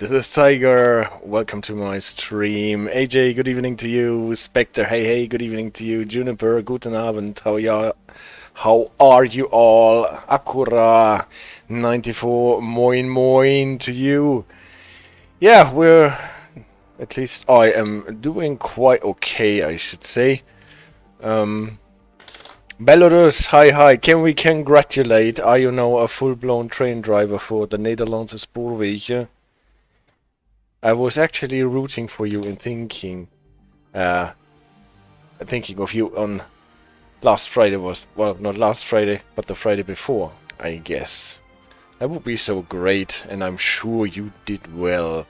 This is Tiger. Welcome to my stream. AJ, good evening to you. Spectre, hey, good evening to you. Juniper, guten Abend. How are you all? Akura, 94, moin to you. Yeah, at least I am doing quite okay, I should say. Belarus, hi. Can we congratulate? Are you now a full-blown train driver for the Netherlands Spoorwegen? I was actually rooting for you and thinking of you on last Friday not last Friday, but the Friday before, I guess. That would be so great, and I'm sure you did well.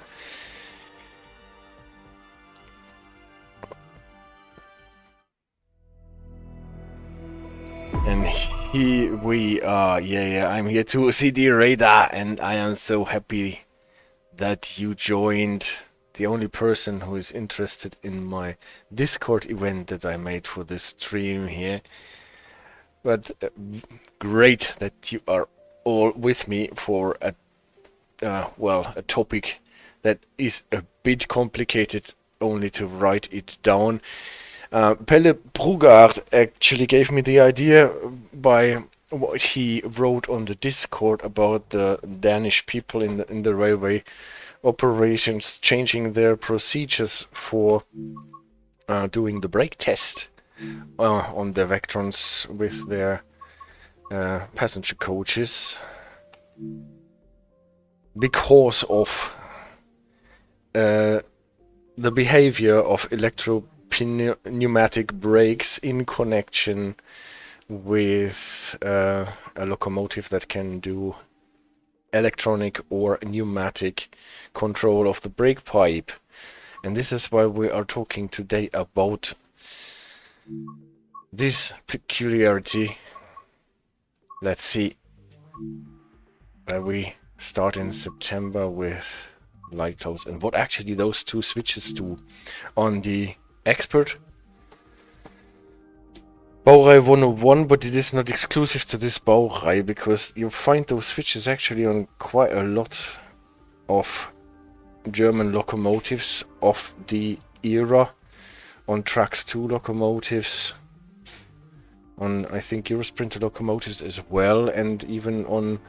And here we are. Yeah, I'm here to see the radar, and I am so happy that you joined. The only person who is interested in my Discord event that I made for this stream here. But great that you are all with me for a topic that is a bit complicated only to write it down. Pelle Brugard actually gave me the idea by what he wrote on the Discord about the Danish people in the railway operations changing their procedures for doing the brake test on the Vectrons with their passenger coaches because of the behavior of electropneumatic brakes in connection with a locomotive that can do electronic or pneumatic control of the brake pipe. And this is why we are talking today about this peculiarity. Let's see. We start in September with light close and what actually those two switches do on the expert Baureihe 101, but it is not exclusive to this Baureihe because you find those switches actually on quite a lot of German locomotives of the era, on Trax 2 locomotives, on I think Eurosprinter locomotives as well, and even on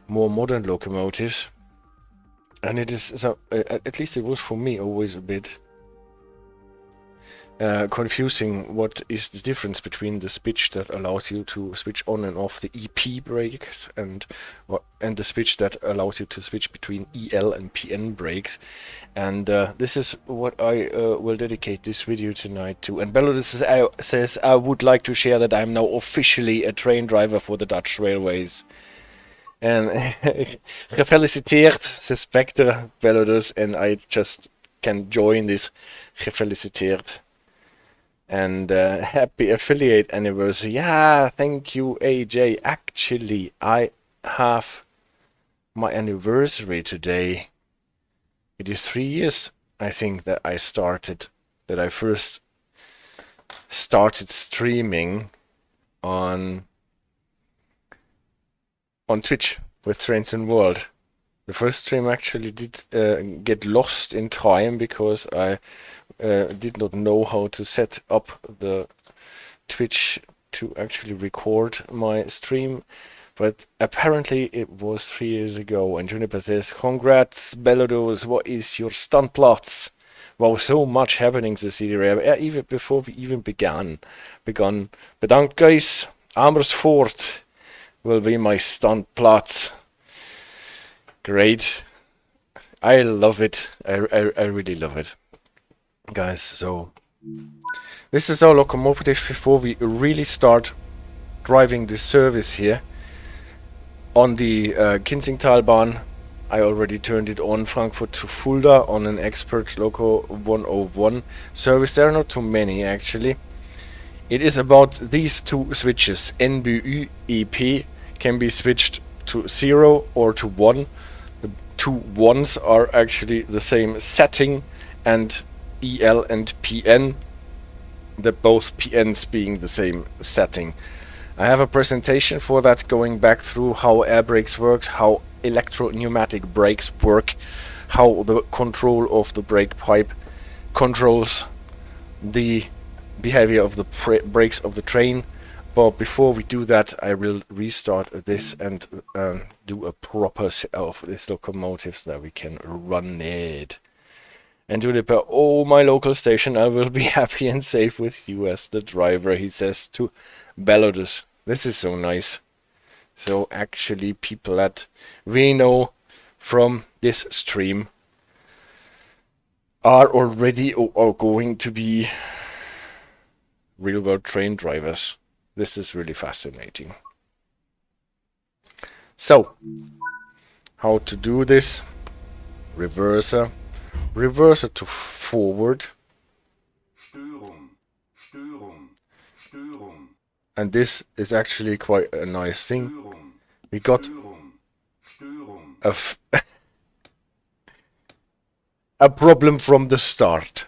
more modern locomotives. And it is, so, at least it was for me, always a bit confusing. What is the difference between the switch that allows you to switch on and off the EP brakes and the switch that allows you to switch between EL and PN brakes? And this is what I will dedicate this video tonight to. And Belarus says, I would like to share that I'm now officially a train driver for the Dutch railways. And gefeliciteerd, Spectre, Belarus, and I just can join this gefeliciteerd. And happy affiliate anniversary. Yeah, thank you, AJ. Actually, I have my anniversary today. It is 3 years, I think, that I first started streaming on Twitch with Trains and World. The first stream actually did get lost in time because I did not know how to set up the Twitch to actually record my stream, but apparently it was 3 years ago. And Juniper says, congrats Belarus, what is your standplatz? Wow, so much happening this year, even before we even begun. Bedankt guys, Amersfoort will be my standplatz. Great. I love it. I really love it. Guys, so this is our locomotive before we really start driving the service here on the Kitzingtalbahn. I already turned it on Frankfurt to Fulda on an expert loco 101 service. There are not too many actually. It is about these two switches. NBU EP can be switched to 0 or to 1. The two ones are actually the same setting, and EL and PN, both PNs being the same setting. I have a presentation for that, going back through how air brakes work, how electropneumatic brakes work, how the control of the brake pipe controls the behavior of the brakes of the train. But before we do that, I will restart this and do a proper set of this locomotive so that we can run it. And Juniper, oh, my local station, I will be happy and safe with you as the driver, he says to Balodus. This is so nice. So actually people that we know from this stream are already or going to be real-world train drivers. This is really fascinating. So, how to do this? Reverser. Reverser to forward. And this is actually quite a nice thing. We got a problem from the start.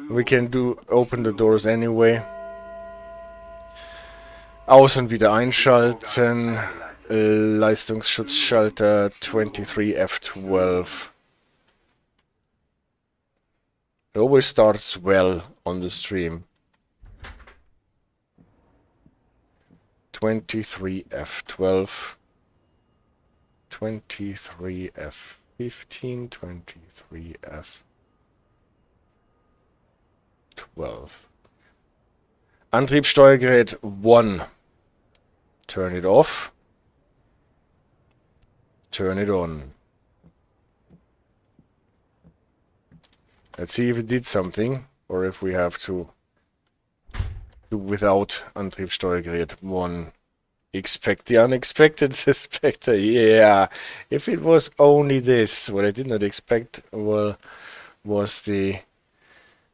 We can open the doors anyway. Außen wieder einschalten. Leistungsschutzschalter 23 F12. It always starts well on the stream. 23 F12. 23 F15. 23 F12. Antriebssteuergerät 1. Turn it off. Turn it on. Let's see if it did something, or if we have to do without Antriebssteuergerät 1. Expect the unexpected, suspector. Yeah, if it was only this, what I did not expect, well, was the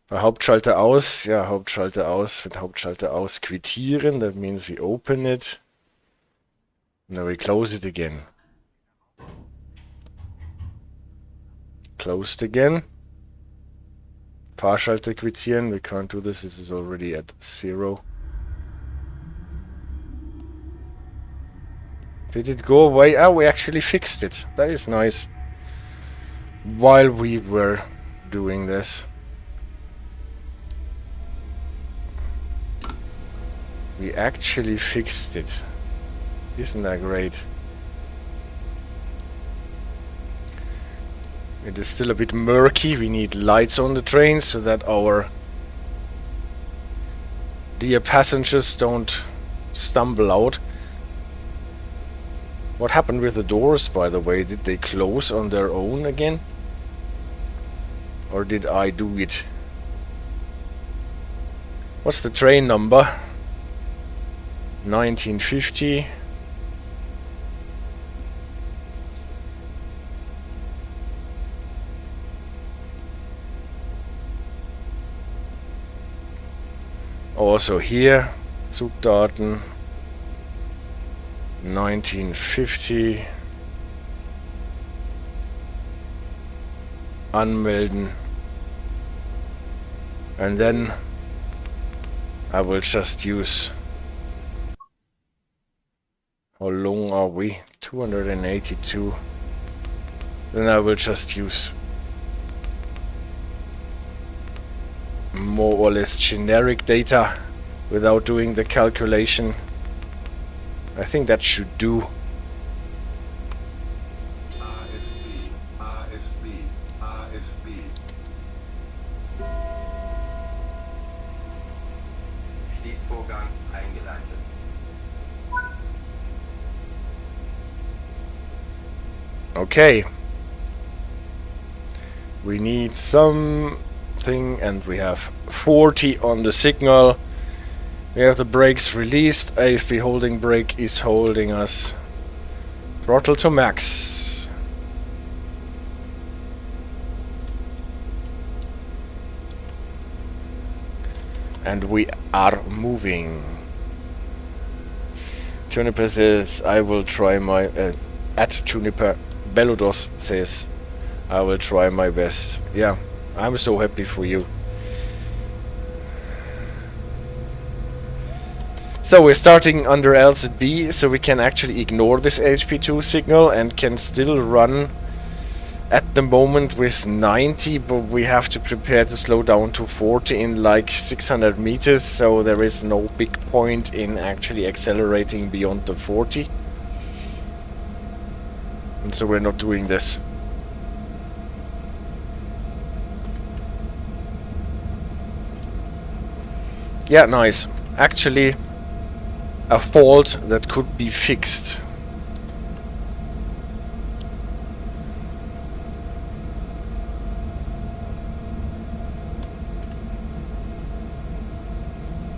Hauptschalter aus. Ja, Hauptschalter aus. With Hauptschalter aus quittieren. That means we open it. Now we close it again. Closed again. Fahrschalter quittieren. We can't do this. This is already at 0. Did it go away? Ah, we actually fixed it. That is nice. While we were doing this. We actually fixed it. Isn't that great? It is still a bit murky. We need lights on the train so that our dear passengers don't stumble out. What happened with the doors, by the way? Did they close on their own again? Or did I do it? What's the train number? 1950. Also here, Zugdaten 1950. Anmelden. And then I will just use... How long are we? 282. Then I will just use more or less generic data without doing the calculation. I think that should do. Schließvorgang eingeleitet. Okay. We need something, and we have 40 on the signal. We have the brakes released. AFB holding brake is holding us. Throttle to max. And we are moving. Juniper says, I will try my... at Juniper Beludos says, I will try my best. Yeah, I'm so happy for you. So we're starting under LZB, so we can actually ignore this HP2 signal and can still run at the moment with 90, but we have to prepare to slow down to 40 in like 600 meters, so there is no big point in actually accelerating beyond the 40. And so we're not doing this. Yeah, nice. Actually, a fault that could be fixed.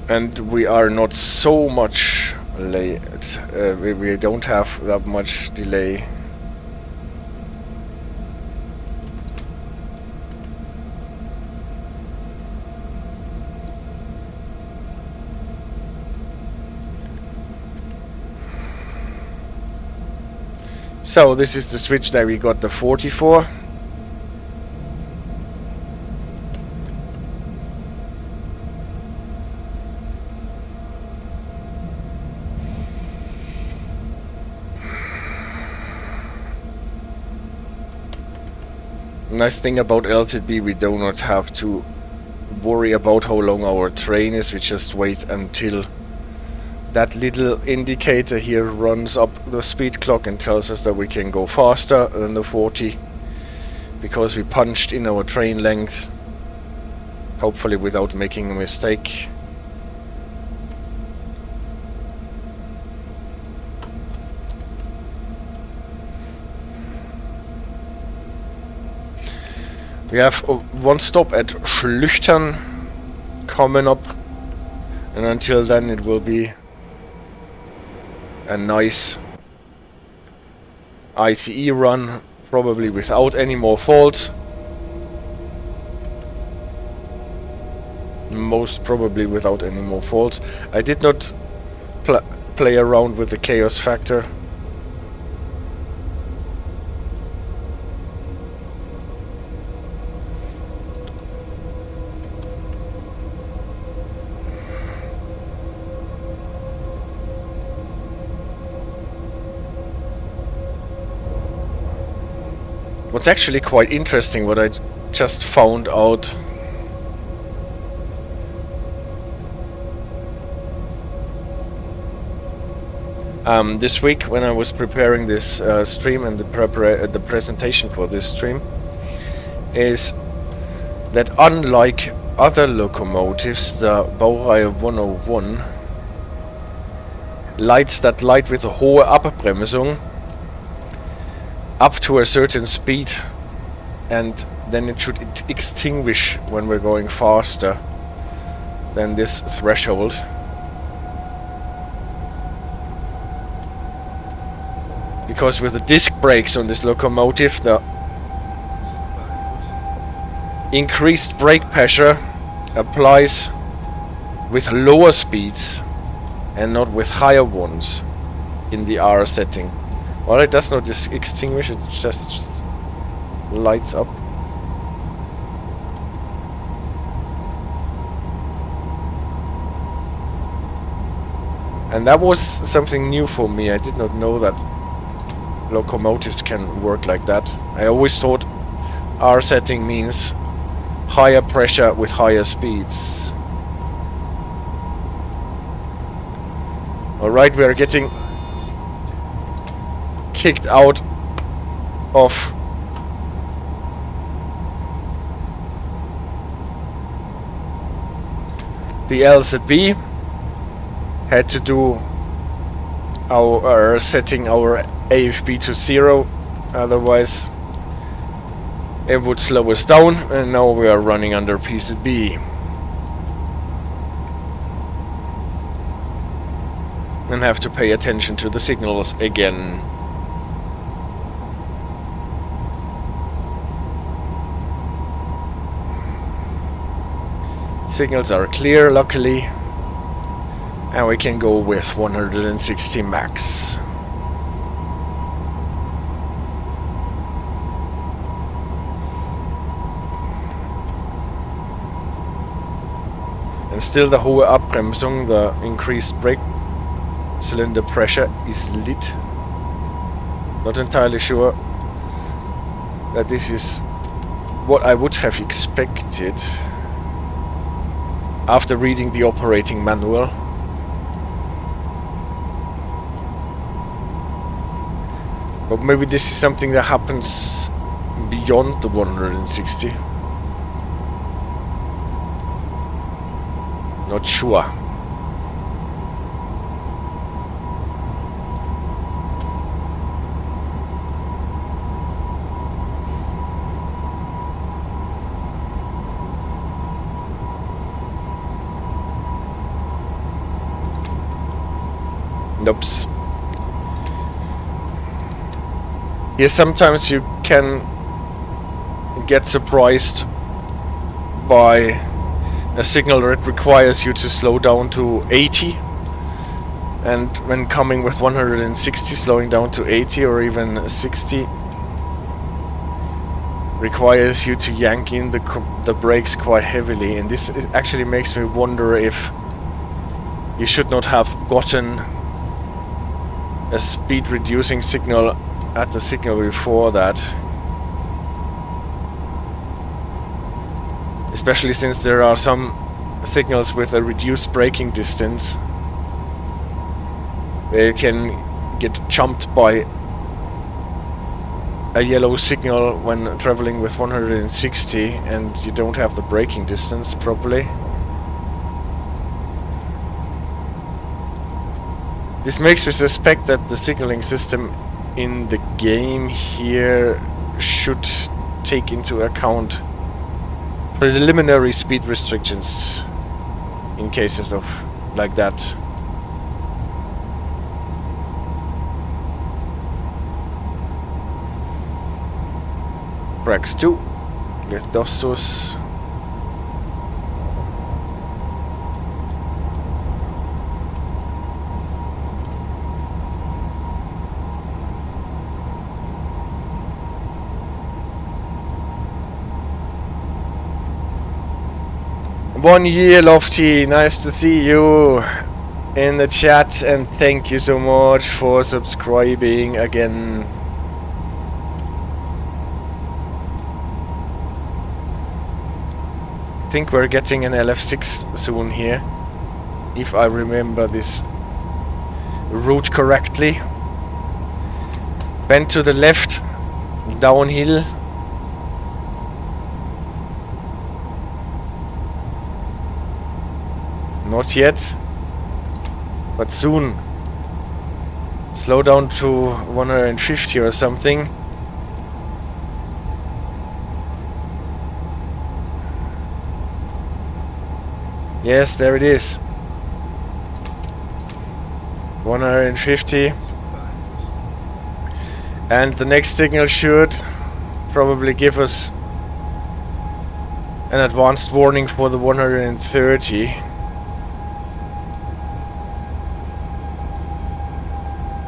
And we are not so much late. We don't have that much delay. So this is the switch that we got the 40 for. Nice thing about LZB, we do not have to worry about how long our train is. We just wait until that little indicator here runs up the speed clock and tells us that we can go faster than the 40, because we punched in our train length, hopefully without making a mistake. We have one stop at Schlüchtern coming up, and until then it will be a nice ICE run, probably without any more faults. Most probably without any more faults. I did not play around with the chaos factor. What's actually quite interesting, what I just found out. This week when I was preparing this stream and the presentation for this stream, is that unlike other locomotives, the Baureihe 101 lights that light with a Hohe Abbremsung up to a certain speed, and then it should extinguish when we're going faster than this threshold. Because with the disc brakes on this locomotive, the increased brake pressure applies with lower speeds and not with higher ones in the R setting. Well, it does not extinguish, it just lights up. And that was something new for me. I did not know that locomotives can work like that. I always thought R setting means higher pressure with higher speeds. Alright, we are getting kicked out of the LZB. Had to do our setting our AFB to 0, otherwise it would slow us down, and now we are running under PCB. And have to pay attention to the signals again. Signals are clear, luckily, and we can go with 160 max. And still the Hohe Abbremsung, the increased brake cylinder pressure, is lit. Not entirely sure that this is what I would have expected after reading the operating manual. But maybe this is something that happens beyond the 160. Not sure. Nope. Here sometimes you can get surprised by a signal that requires you to slow down to 80, and when coming with 160, slowing down to 80 or even 60 requires you to yank in the brakes quite heavily, and this actually makes me wonder if you should not have gotten a speed reducing signal at the signal before that. Especially since there are some signals with a reduced braking distance where you can get jumped by a yellow signal when traveling with 160 and you don't have the braking distance properly. This makes me suspect that the signaling system in the game here should take into account preliminary speed restrictions in cases of like that. Frax 2 with Dostos. One year, Lofty, nice to see you in the chat, and thank you so much for subscribing again. I think we're getting an LF6 soon here, if I remember this route correctly. Bend to the left, downhill. Not yet, but soon. Slow down to 150 or something. Yes, there it is. 150. And the next signal should probably give us an advanced warning for the 130.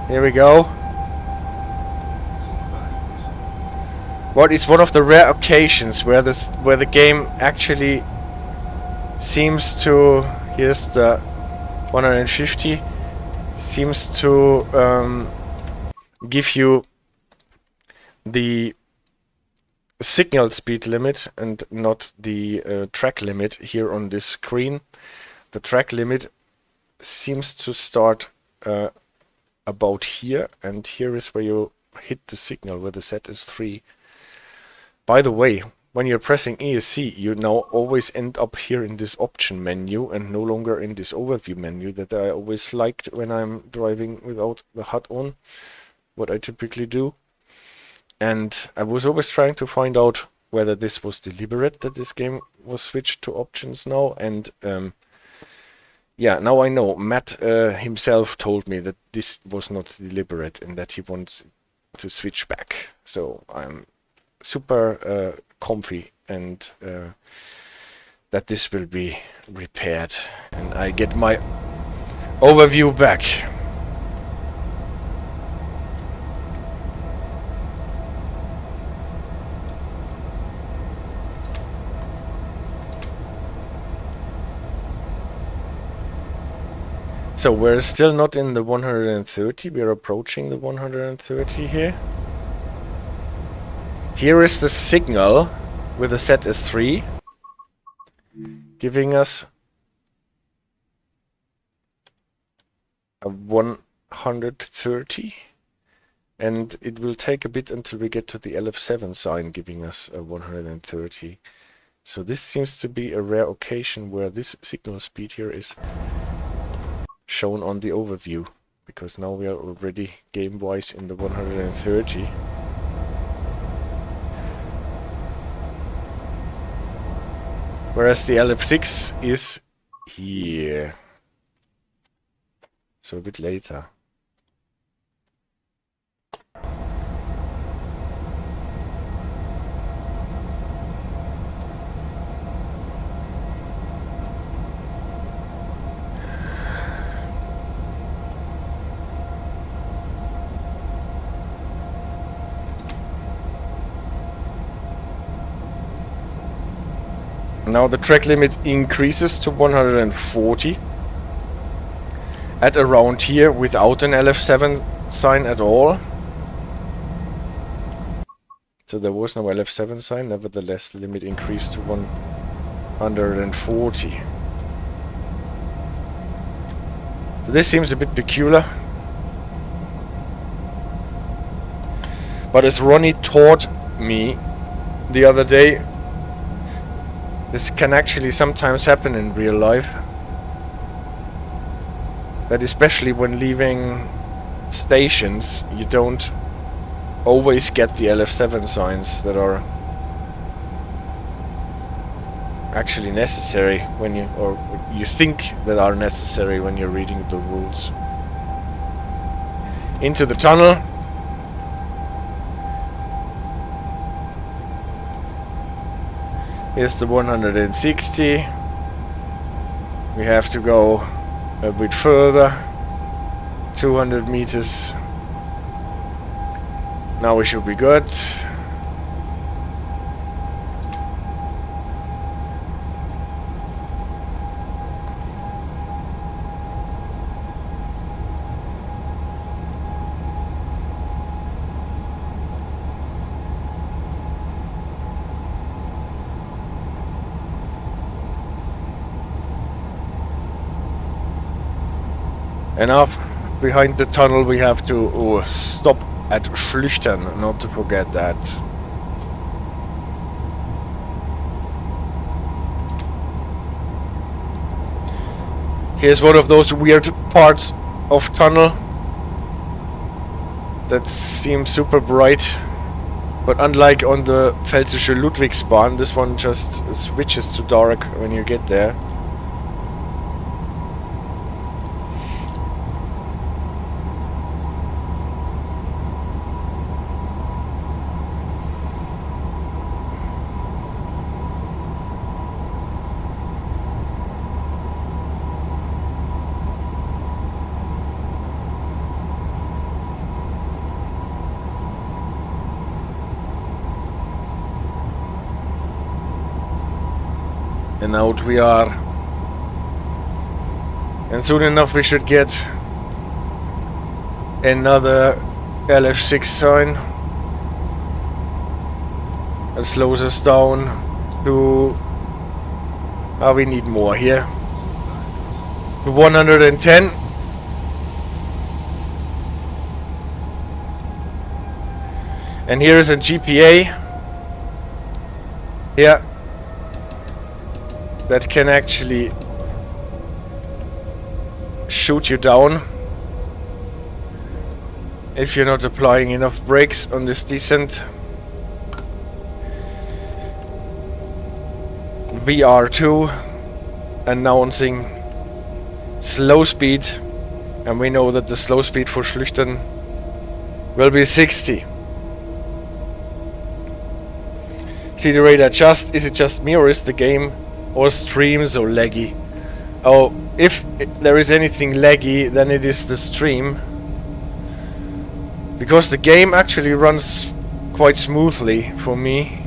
Here we go. What is one of the rare occasions where the game actually seems to, here's the 150, seems to give you the signal speed limit and not the track limit here on this screen. The track limit seems to start about here, and here is where you hit the signal, where the set is 3. By the way, when you're pressing ESC, you now always end up here in this option menu and no longer in this overview menu that I always liked when I'm driving without the HUD on, what I typically do. And I was always trying to find out whether this was deliberate that this game was switched to options now, and yeah, now I know. Matt himself told me that this was not deliberate and that he wants to switch back. So I'm super comfy and that this will be repaired and I get my overview back. So we're still not in the 130, we're approaching the 130 here. Here is the signal with the set as 3, giving us a 130, and it will take a bit until we get to the LF7 sign giving us a 130. So this seems to be a rare occasion where this signal speed here is shown on the overview, because now we are already game-wise in the 130. Whereas the LF6 is here. So a bit later. Now the track limit increases to 140 at around here without an LF7 sign at all. So there was no LF7 sign, nevertheless the limit increased to 140. So this seems a bit peculiar. But as Ronnie taught me the other day, this can actually sometimes happen in real life. That especially when leaving stations, you don't always get the LF7 signs that are actually necessary when you, or you think that are necessary when you're reading the rules. Into the tunnel. Here's the 160. We have to go a bit further. 200 meters. Now we should be good. And up behind the tunnel we have to stop at Schlüchtern, not to forget that. Here's one of those weird parts of tunnel that seems super bright, but unlike on the Pfälzische Ludwigsbahn, this one just switches to dark when you get there. And out we are. And soon enough we should get another LF6 sign that slows us down to... we need more here. To 110. And here is a GPA. Yeah. That can actually shoot you down if you're not applying enough brakes on this descent. VR2 announcing slow speed, and we know that the slow speed for Schlüchtern will be 60. See the radar just, is it just me or is the game or stream so laggy? Oh, if there is anything laggy, then it is the stream. Because the game actually runs quite smoothly for me.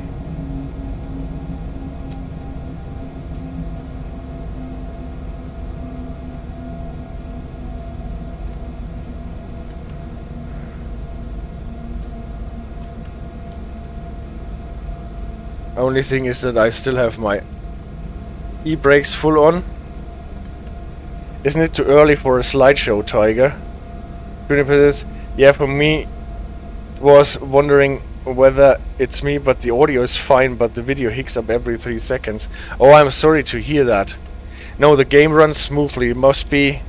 Only thing is that I still have my e-brakes full on. Isn't it too early for a slideshow, Tiger? Yeah, for me, was wondering whether it's me, but the audio is fine, but the video hicks up every 3 seconds. Oh, I'm sorry to hear that. No, the game runs smoothly. It must be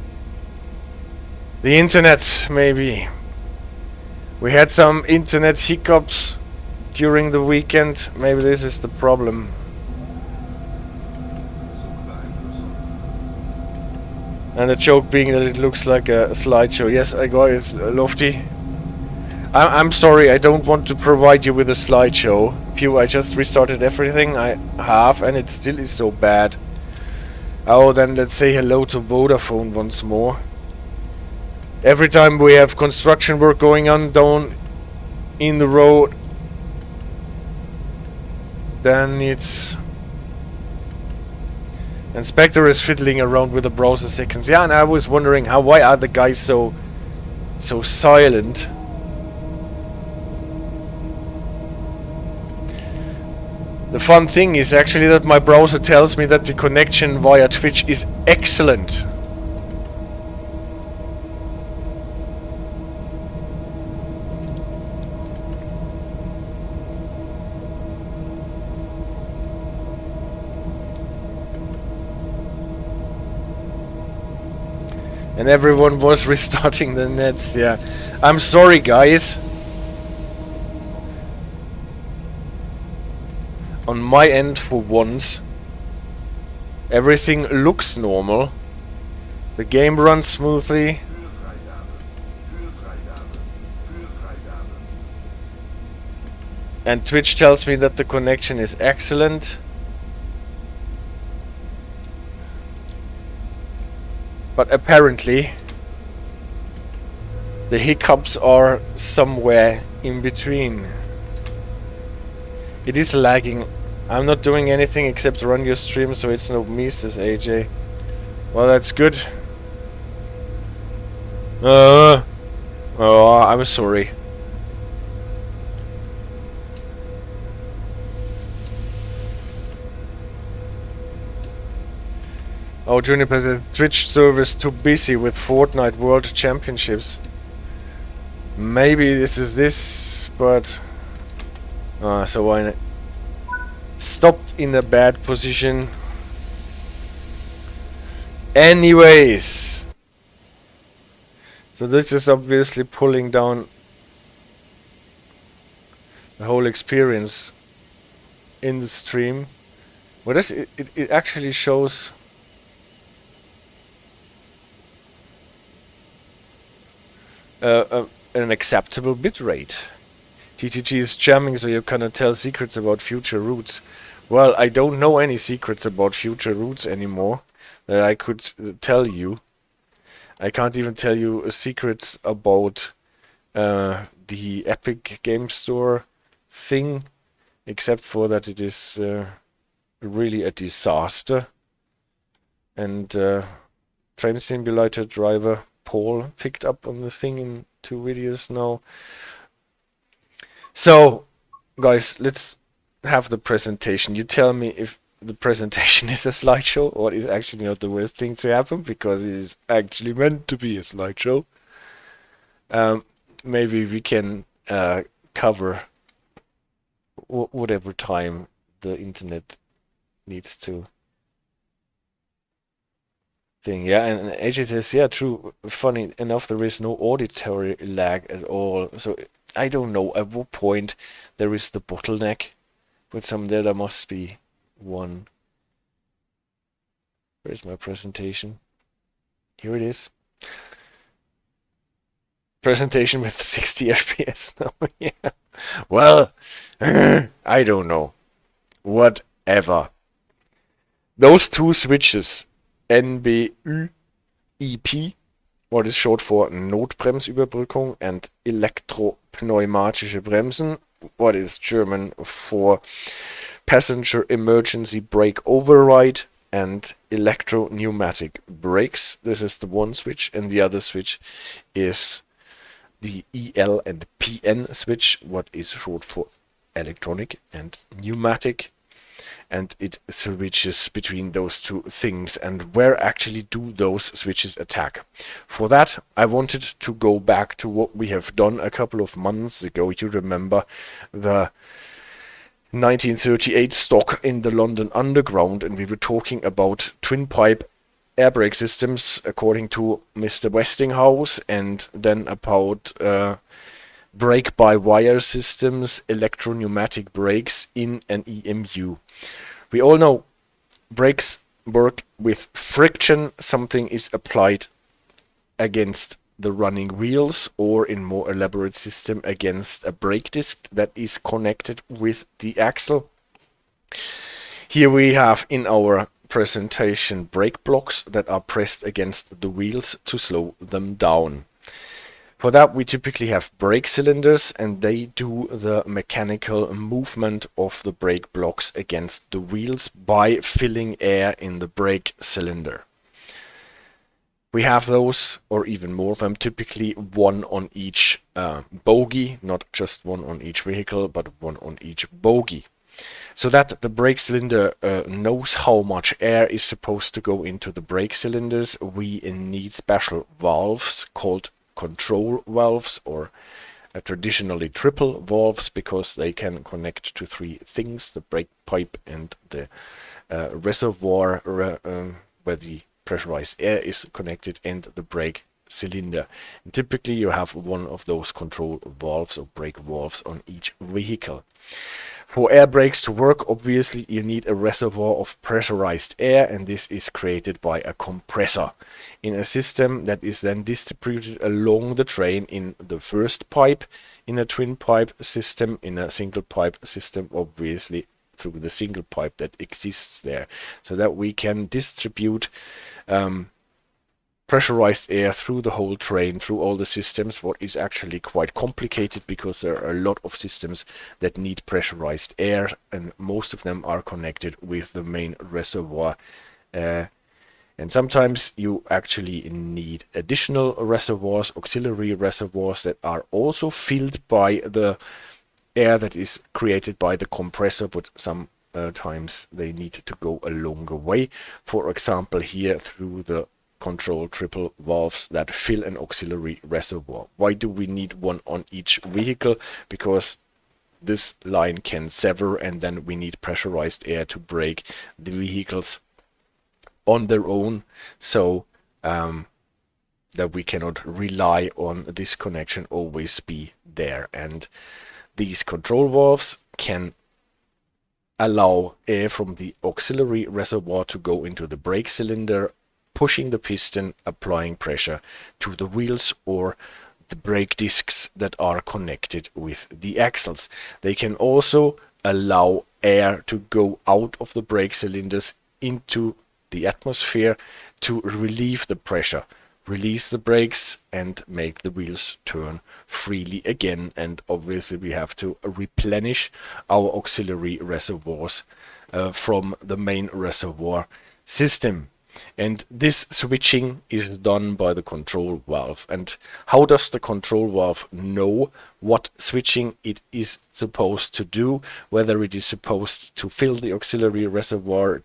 the internet, maybe. We had some internet hiccups during the weekend. Maybe this is the problem. And the joke being that it looks like a slideshow. Yes, I got it, Lofty. I'm sorry, I don't want to provide you with a slideshow. I just restarted everything I have and it still is so bad. Oh, then let's say hello to Vodafone once more. Every time we have construction work going on down in the road, then it's... Inspector is fiddling around with the browser seconds. Yeah, and I was wondering why are the guys so silent? The fun thing is actually that my browser tells me that the connection via Twitch is excellent. And everyone was restarting the nets, yeah. I'm sorry, guys. On my end, for once, everything looks normal. The game runs smoothly. And Twitch tells me that the connection is excellent. But apparently, the hiccups are somewhere in between. It is lagging. I'm not doing anything except run your stream, so it's no me, says AJ. Well, that's good. Oh, I'm sorry. Oh, Juniper says Twitch service too busy with Fortnite World Championships. Maybe this is this, but... so I stopped in a bad position. Anyways. So this is obviously pulling down the whole experience in the stream. What is it? It actually shows... an acceptable bitrate. TTG is jamming, so you cannot tell secrets about future routes. Well, I don't know any secrets about future routes anymore that I could tell you. I can't even tell you secrets about the Epic Game Store thing, except for that it is really a disaster. And Train Simulator driver Paul picked up on the thing in 2 videos now. So, guys, let's have the presentation. You tell me if the presentation is a slideshow or is actually not the worst thing to happen, because it is actually meant to be a slideshow. Maybe we can cover whatever time the internet needs to thing. Yeah, and AJ says, yeah, true. Funny enough, there is no auditory lag at all. So I don't know at what point there is the bottleneck. But there must be one. Where's my presentation? Here it is. Presentation with 60 FPS now. Yeah. Well, I don't know. Whatever. Those two switches, NBU EP, what is short for Notbremsüberbrückung, and electropneumatische Bremsen, what is German for passenger emergency brake override, and electropneumatic brakes. This is the one switch, and the other switch is the EL and PN switch, what is short for electronic and pneumatic. and it switches between those two things. And where actually do those switches attack? For that, I wanted to go back to what we have done a couple of months ago. You remember the 1938 stock in the London Underground, and we were talking about twin pipe air brake systems according to Mr. Westinghouse, and then about brake-by-wire systems, electropneumatic brakes in an EMU. We all know brakes work with friction. Something is applied against the running wheels, or in more elaborate system against a brake disc that is connected with the axle. Here we have in our presentation brake blocks that are pressed against the wheels to slow them down. For that, we typically have brake cylinders, and they do the mechanical movement of the brake blocks against the wheels by filling air in the brake cylinder. We have those, or even more of them, typically one on each bogie, not just one on each vehicle, but one on each bogie. So that the brake cylinder knows how much air is supposed to go into the brake cylinders, we need special valves called control valves, or traditionally triple valves, because they can connect to three things: the brake pipe and the reservoir where the pressurized air is connected, and the brake cylinder. And typically you have one of those control valves or brake valves on each vehicle. For air brakes to work, obviously you need a reservoir of pressurized air, and this is created by a compressor in a system that is then distributed along the train in the first pipe, in a twin pipe system, in a single pipe system, obviously through the single pipe that exists there, so that we can distribute pressurized air through the whole train, through all the systems, what is actually quite complicated, because there are a lot of systems that need pressurized air, and most of them are connected with the main reservoir. And sometimes you actually need additional reservoirs, auxiliary reservoirs, that are also filled by the air that is created by the compressor, but sometimes they need to go a longer way. For example, here through the control triple valves that fill an auxiliary reservoir. Why do we need one on each vehicle? Because this line can sever, and then we need pressurized air to brake the vehicles on their own, so that we cannot rely on this connection always be there. And these control valves can allow air from the auxiliary reservoir to go into the brake cylinder, pushing the piston, applying pressure to the wheels or the brake discs that are connected with the axles. They can also allow air to go out of the brake cylinders into the atmosphere to relieve the pressure, release the brakes, and make the wheels turn freely again. And obviously we have to replenish our auxiliary reservoirs from the main reservoir system. And this switching is done by the control valve. And how does the control valve know what switching it is supposed to do? Whether it is supposed to fill the auxiliary reservoir,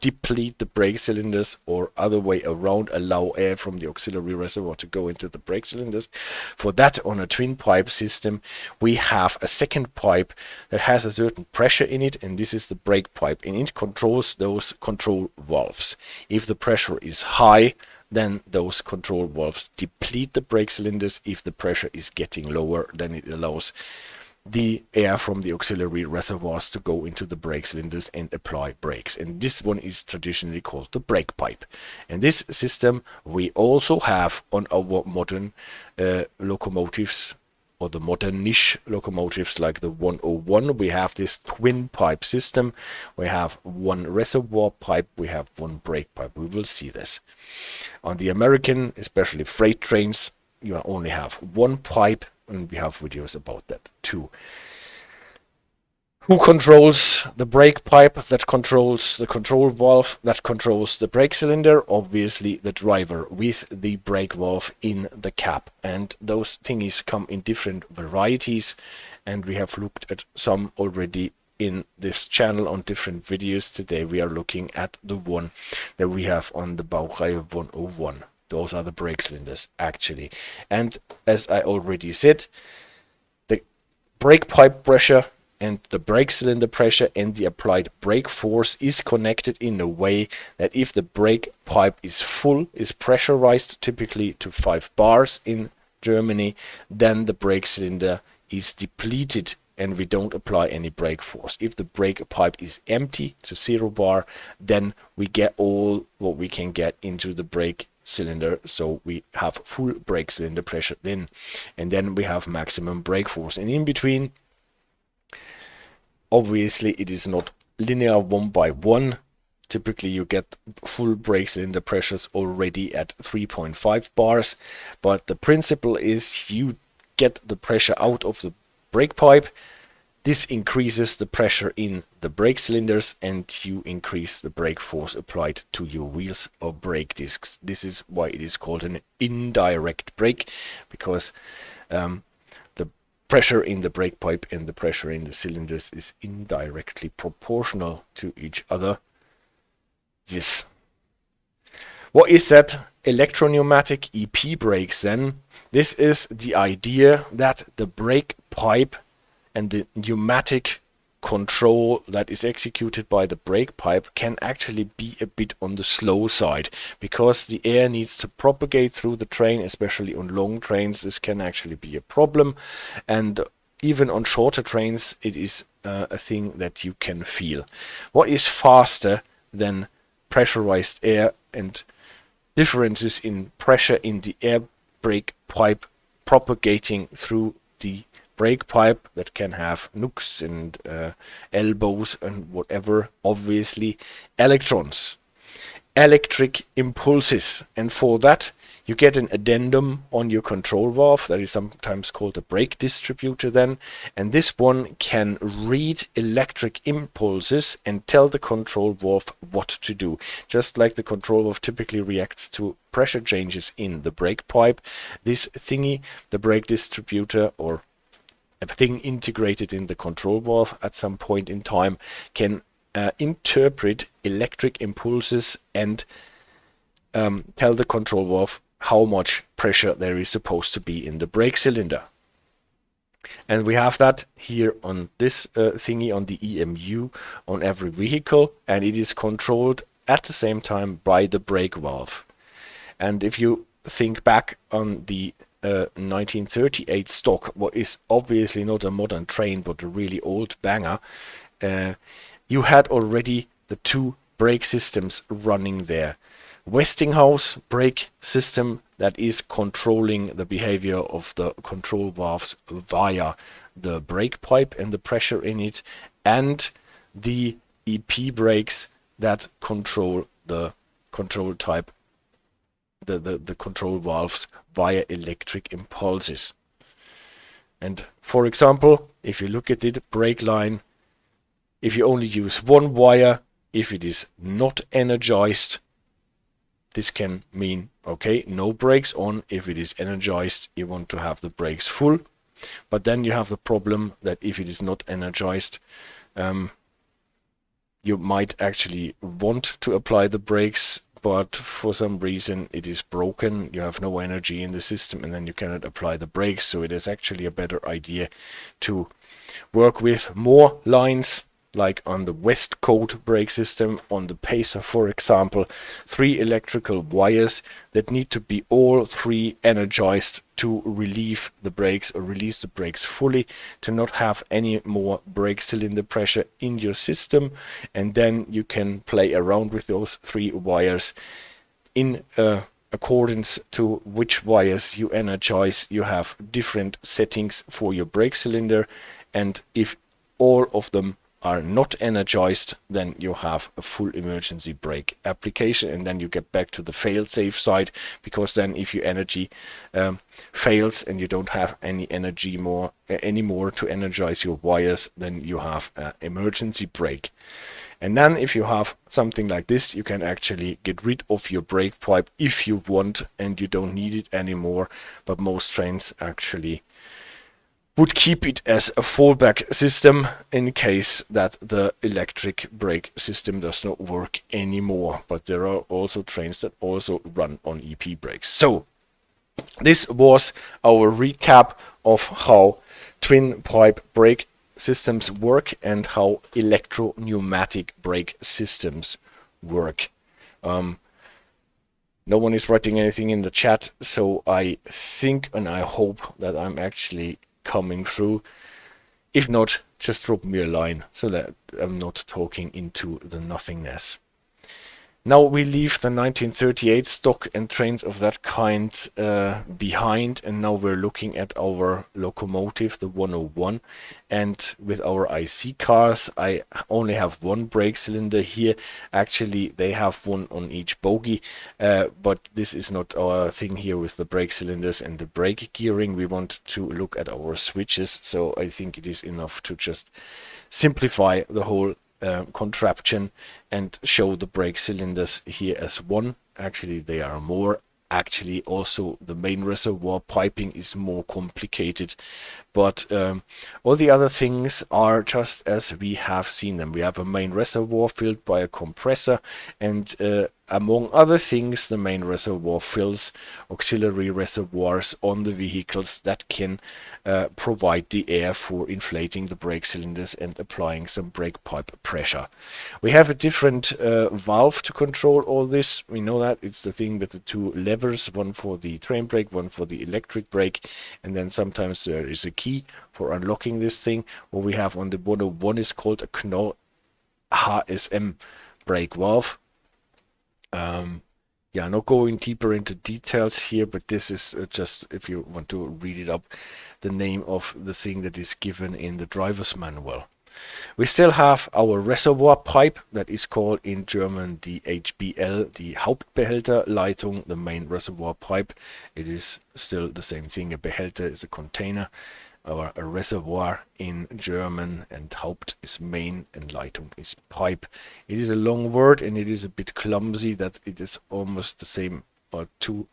deplete the brake cylinders, or other way around, allow air from the auxiliary reservoir to go into the brake cylinders. For that, on a twin pipe system, we have a second pipe that has a certain pressure in it, and this is the brake pipe, and it controls those control valves. If the pressure is high, then those control valves deplete the brake cylinders. If the pressure is getting lower, then it allows the air from the auxiliary reservoirs to go into the brake cylinders and apply brakes. And this one is traditionally called the brake pipe. And this system we also have on our modern locomotives, or the modern-ish locomotives like the 101. We have this twin pipe system. We have one reservoir pipe, we have one brake pipe. We will see this. On the American, especially freight trains, you only have one pipe, and we have videos about that too. Who controls the brake pipe? That controls the control valve that controls the brake cylinder. Obviously the driver with the brake valve in the cab. And those thingies come in different varieties, and we have looked at some already in this channel on different videos. Today we are looking at the one that we have on the Baureihe 101. Those are the brake cylinders actually. And as I already said, the brake pipe pressure and the brake cylinder pressure and the applied brake force is connected in a way that if the brake pipe is full, is pressurized typically to 5 bars in Germany, then the brake cylinder is depleted and we don't apply any brake force. If the brake pipe is empty to 0 bar, then we get all what we can get into the brake cylinder, so we have full brake cylinder pressure then, and then we have maximum brake force. And in between, obviously it is not linear 1 by 1. Typically you get full brake cylinder pressures already at 3.5 bars, but the principle is you get the pressure out of the brake pipe. This increases the pressure in the brake cylinders and you increase the brake force applied to your wheels or brake discs. This is why it is called an indirect brake, because the pressure in the brake pipe and the pressure in the cylinders is indirectly proportional to each other. Yes. What is that electropneumatic EP brakes then? This is the idea that the brake pipe and the pneumatic control that is executed by the brake pipe can actually be a bit on the slow side, because the air needs to propagate through the train, especially on long trains. This can actually be a problem, and even on shorter trains it is a thing that you can feel. What is faster than pressurized air and differences in pressure in the air brake pipe propagating through the brake pipe that can have nooks and elbows and whatever? Obviously electrons, electric impulses, and for that you get an addendum on your control valve that is sometimes called a brake distributor then, and this one can read electric impulses and tell the control valve what to do. Just like the control valve typically reacts to pressure changes in the brake pipe, this thingy, the brake distributor, or a thing integrated in the control valve at some point in time, can interpret electric impulses and tell the control valve how much pressure there is supposed to be in the brake cylinder. And we have that here on this thingy on the EMU on every vehicle, and it is controlled at the same time by the brake valve. And if you think back on the 1938 stock, what is obviously not a modern train but a really old banger, you had already the 2 brake systems running there. Westinghouse brake system that is controlling the behavior of the control valves via the brake pipe and the pressure in it, and the EP brakes that control the control type, the control valves via electric impulses. And for example, if you look at it, brake line, if you only use 1 wire, if it is not energized, this can mean, okay, no brakes on. If it is energized, you want to have the brakes full. But then you have the problem that if it is not energized, you might actually want to apply the brakes, but for some reason it is broken, you have no energy in the system, and then you cannot apply the brakes. So it is actually a better idea to work with more lines, like on the West Coast brake system, on the Pacer for example, 3 electrical wires that need to be all 3 energized to relieve the brakes or release the brakes fully, to not have any more brake cylinder pressure in your system. And then you can play around with those 3 wires in accordance to which wires you energize. You have different settings for your brake cylinder, and if all of them are not energized, then you have a full emergency brake application, and then you get back to the fail-safe side, because then if your energy fails and you don't have any energy anymore to energize your wires, then you have an emergency brake. And then if you have something like this, you can actually get rid of your brake pipe if you want, and you don't need it anymore. But most trains actually would keep it as a fallback system in case that the electric brake system does not work anymore. But there are also trains that also run on EP brakes. So this was our recap of how twin pipe brake systems work and how electropneumatic brake systems work. No one is writing anything in the chat, so I think and I hope that I'm actually coming through. If not, just drop me a line so that I'm not talking into the nothingness. Now we leave the 1938 stock and trains of that kind behind, and now we're looking at our locomotive, the 101. And with our IC cars, I only have one brake cylinder here. Actually, they have one on each bogie, but this is not our thing here with the brake cylinders and the brake gearing. We want to look at our switches, so I think it is enough to just simplify the whole contraption and show the brake cylinders here as one. Actually, they are more. Actually, also the main reservoir piping is more complicated, but all the other things are just as we have seen them. We have a main reservoir filled by a compressor, and among other things, the main reservoir fills auxiliary reservoirs on the vehicles that can provide the air for inflating the brake cylinders and applying some brake pipe pressure. We have a different valve to control all this. We know that it's the thing with the two levers, one for the train brake, one for the electric brake, and then sometimes there is a key for unlocking this thing. What we have on the 101 is called a Knorr HSM brake valve. Yeah, not going deeper into details here, but this is just, if you want to read it up, the name of the thing that is given in the driver's manual. We still have our reservoir pipe that is called in German the HBL, the Hauptbehälterleitung, the main reservoir pipe. It is still the same thing. A Behälter is a container, or a reservoir in German, and Haupt is main and Leitung is pipe. It is a long word and it is a bit clumsy that it is almost the same, or 2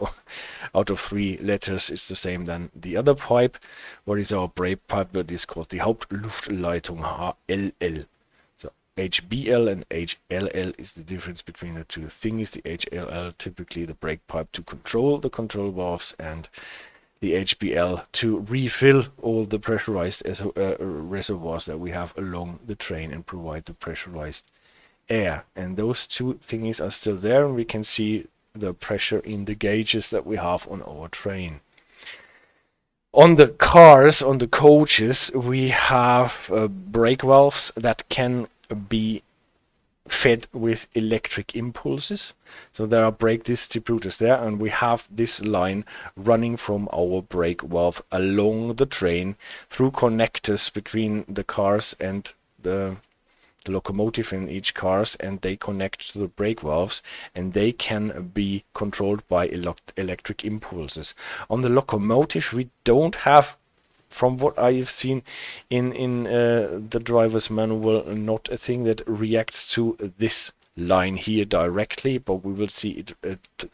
out of 3 letters is the same than the other pipe. What is our brake pipe? That is called the Hauptluftleitung, HLL. So HBL and HLL is the difference between the two things. The HLL typically the brake pipe to control the control valves, and the HBL to refill all the pressurized reservoirs that we have along the train and provide the pressurized air. And those two things are still there, and we can see the pressure in the gauges that we have on our train. On the cars, on the coaches, we have brake valves that can be fed with electric impulses. So there are brake distributors there, and we have this line running from our brake valve along the train through connectors between the cars and the locomotive in each cars, and they connect to the brake valves, and they can be controlled by electric impulses. On the locomotive, we don't have, from what I have seen in the driver's manual, not a thing that reacts to this line here directly, but we will see it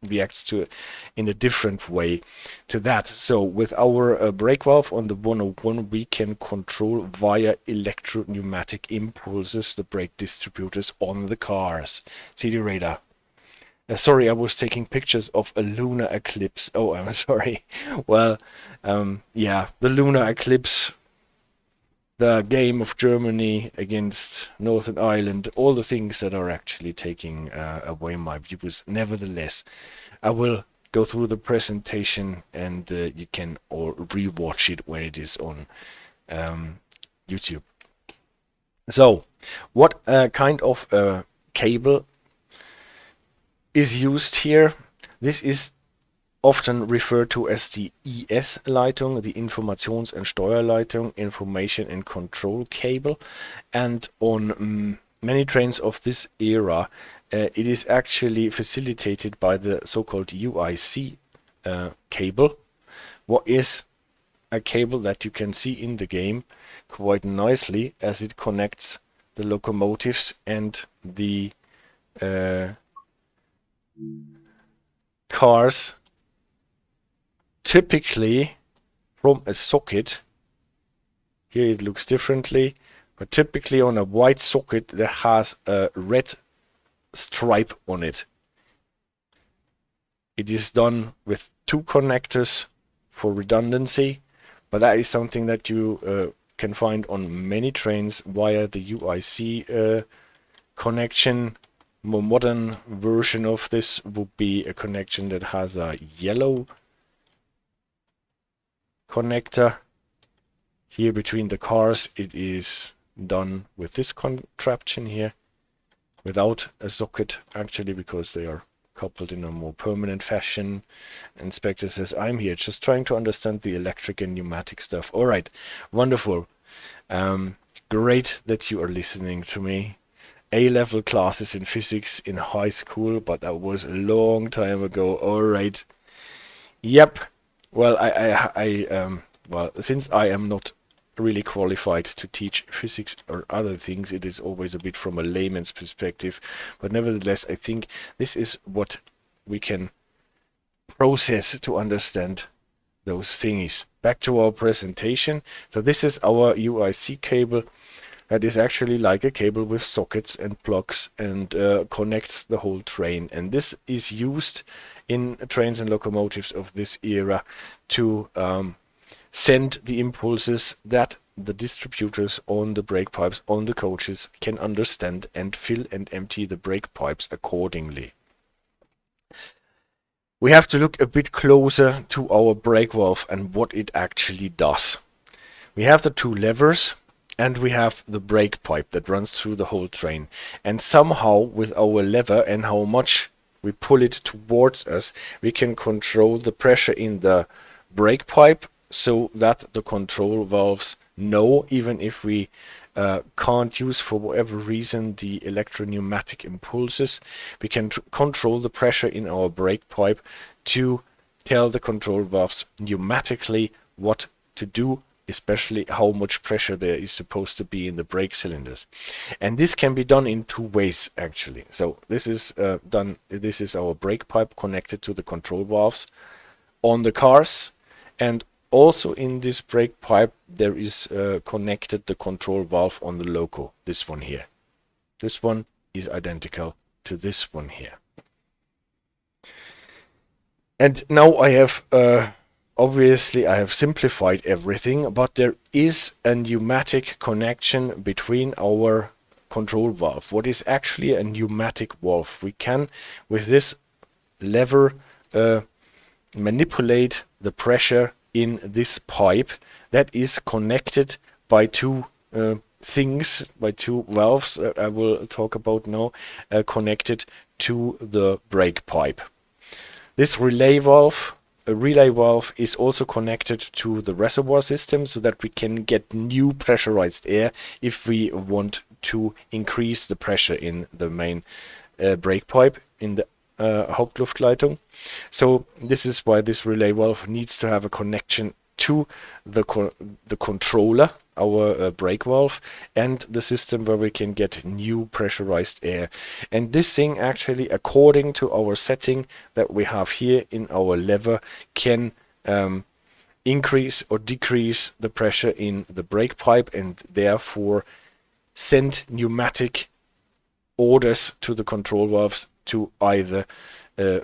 reacts to it in a different way to that. So with our brake valve on the 101, we can control via electropneumatic impulses the brake distributors on the cars. See the radar. Sorry, I was taking pictures of a lunar eclipse. Oh, I'm sorry. Well, yeah, the lunar eclipse, the game of Germany against Northern Ireland, all the things that are actually taking away my viewers. Nevertheless, I will go through the presentation, and you can all rewatch it when it is on YouTube. So, what kind of cable is used here? This is often referred to as the IS-Leitung, the Informations- und Steuerleitung, Information and Control Cable. And on many trains of this era, it is actually facilitated by the so-called UIC cable. What is a cable that you can see in the game quite nicely, as it connects the locomotives and the cars, typically from a socket Here it looks differently, but typically on a white socket that has a red stripe on it. It is done with 2 connectors for redundancy, but that is something that you can find on many trains via the UIC connection. More modern version of this would be a connection that has a yellow connector. Here between the cars it is done with this contraption here, without a socket actually, because they are coupled in a more permanent fashion. Inspector says, I'm here just trying to understand the electric and pneumatic stuff. Alright, wonderful. Great that you are listening to me. A-level classes in physics in high school, but that was a long time ago. Alright. Yep. Well, well, since I am not really qualified to teach physics or other things, it is always a bit from a layman's perspective, but nevertheless I think this is what we can process to understand those thingies. Back to our presentation. So this is our UIC cable that is actually like a cable with sockets and plugs and connects the whole train, and this is used in trains and locomotives of this era to send the impulses that the distributors on the brake pipes on the coaches can understand and fill and empty the brake pipes accordingly. We have to look a bit closer to our brake valve and what it actually does. We have the 2 levers and we have the brake pipe that runs through the whole train, and somehow with our lever and how much we pull it towards us, we can control the pressure in the brake pipe so that the control valves know, even if we can't use for whatever reason the electropneumatic impulses, we can control the pressure in our brake pipe to tell the control valves pneumatically what to do, especially how much pressure there is supposed to be in the brake cylinders. And this can be done in 2 ways actually. So this is this is our brake pipe connected to the control valves on the cars, and also in this brake pipe there is connected the control valve on the loco, this one here. This one is identical to this one here. And now I have obviously I have simplified everything, but there is a pneumatic connection between our control valve. What is actually a pneumatic valve? We can with this lever manipulate the pressure in this pipe that is connected by 2 things, by 2 valves that I will talk about now, connected to the brake pipe. This relay valve is also connected to the reservoir system so that we can get new pressurized air if we want to increase the pressure in the main brake pipe in the Hauptluftleitung. So this is why this relay valve needs to have a connection to the controller, our brake valve, and the system where we can get new pressurized air. And this thing actually, according to our setting that we have here in our lever, can increase or decrease the pressure in the brake pipe and therefore send pneumatic orders to the control valves to either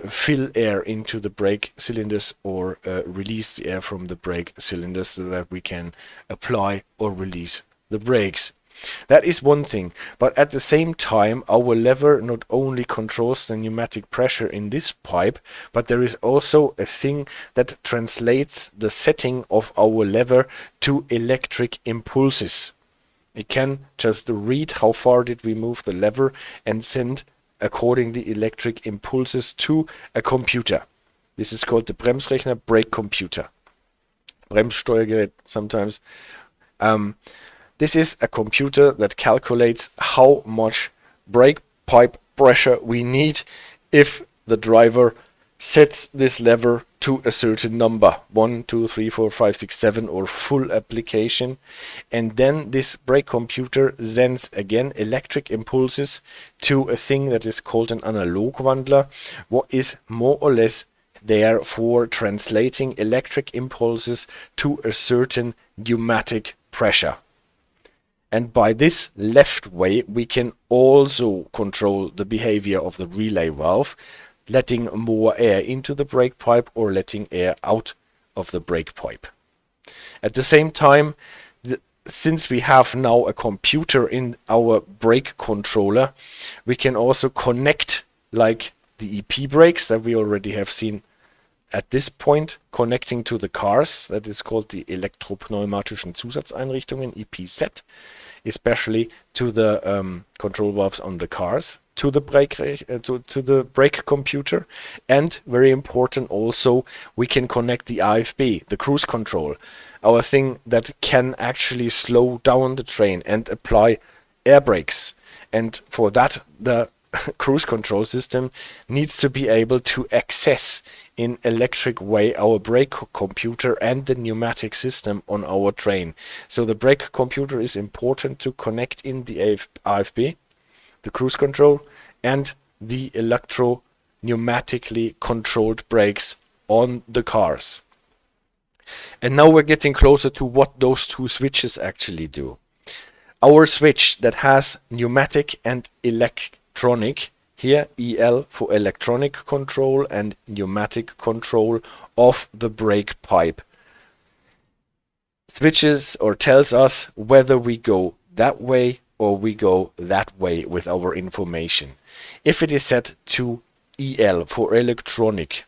fill air into the brake cylinders or release the air from the brake cylinders so that we can apply or release the brakes. That is one thing, but at the same time our lever not only controls the pneumatic pressure in this pipe, but there is also a thing that translates the setting of our lever to electric impulses. It can just read how far did we move the lever and send accordingly electric impulses to a computer. This is called the Bremsrechner, brake computer. Bremssteuergerät sometimes. This is a computer that calculates how much brake pipe pressure we need if the driver sets this lever to a certain number, 1, 2, 3, 4, 5, 6, 7, or full application. And then this brake computer sends again electric impulses to a thing that is called an Analogwandler, what is more or less there for translating electric impulses to a certain pneumatic pressure. And by this left way, we can also control the behavior of the relay valve, letting more air into the brake pipe or letting air out of the brake pipe. At the same time, since we have now a computer in our brake controller, we can also connect, like the EP brakes that we already have seen at this point, connecting to the cars. That is called the electropneumatischen Zusatzeinrichtungen, EPZ, especially to the control valves on the cars, to the brake computer, and very important also, we can connect the AFB, the cruise control, our thing that can actually slow down the train and apply air brakes. And for that, the cruise control system needs to be able to access in electric way our brake computer and the pneumatic system on our train. So the brake computer is important to connect in the AFB, the cruise control, and the electro-pneumatically controlled brakes on the cars. And now we're getting closer to what those two switches actually do. Our switch that has pneumatic and electronic, here EL for electronic control and pneumatic control of the brake pipe, switches or tells us whether we go that way or we go that way with our information. If it is set to EL for electronic,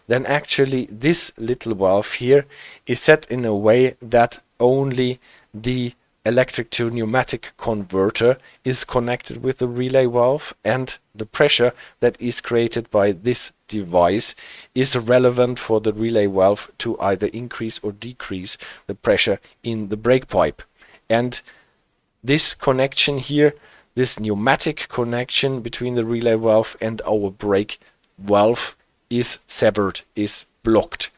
then actually this little valve here is set in a way that only the electric to pneumatic converter is connected with the relay valve, and the pressure that is created by this device is relevant for the relay valve to either increase or decrease the pressure in the brake pipe. And this connection here, this pneumatic connection between the relay valve and our brake valve, is severed, is blocked.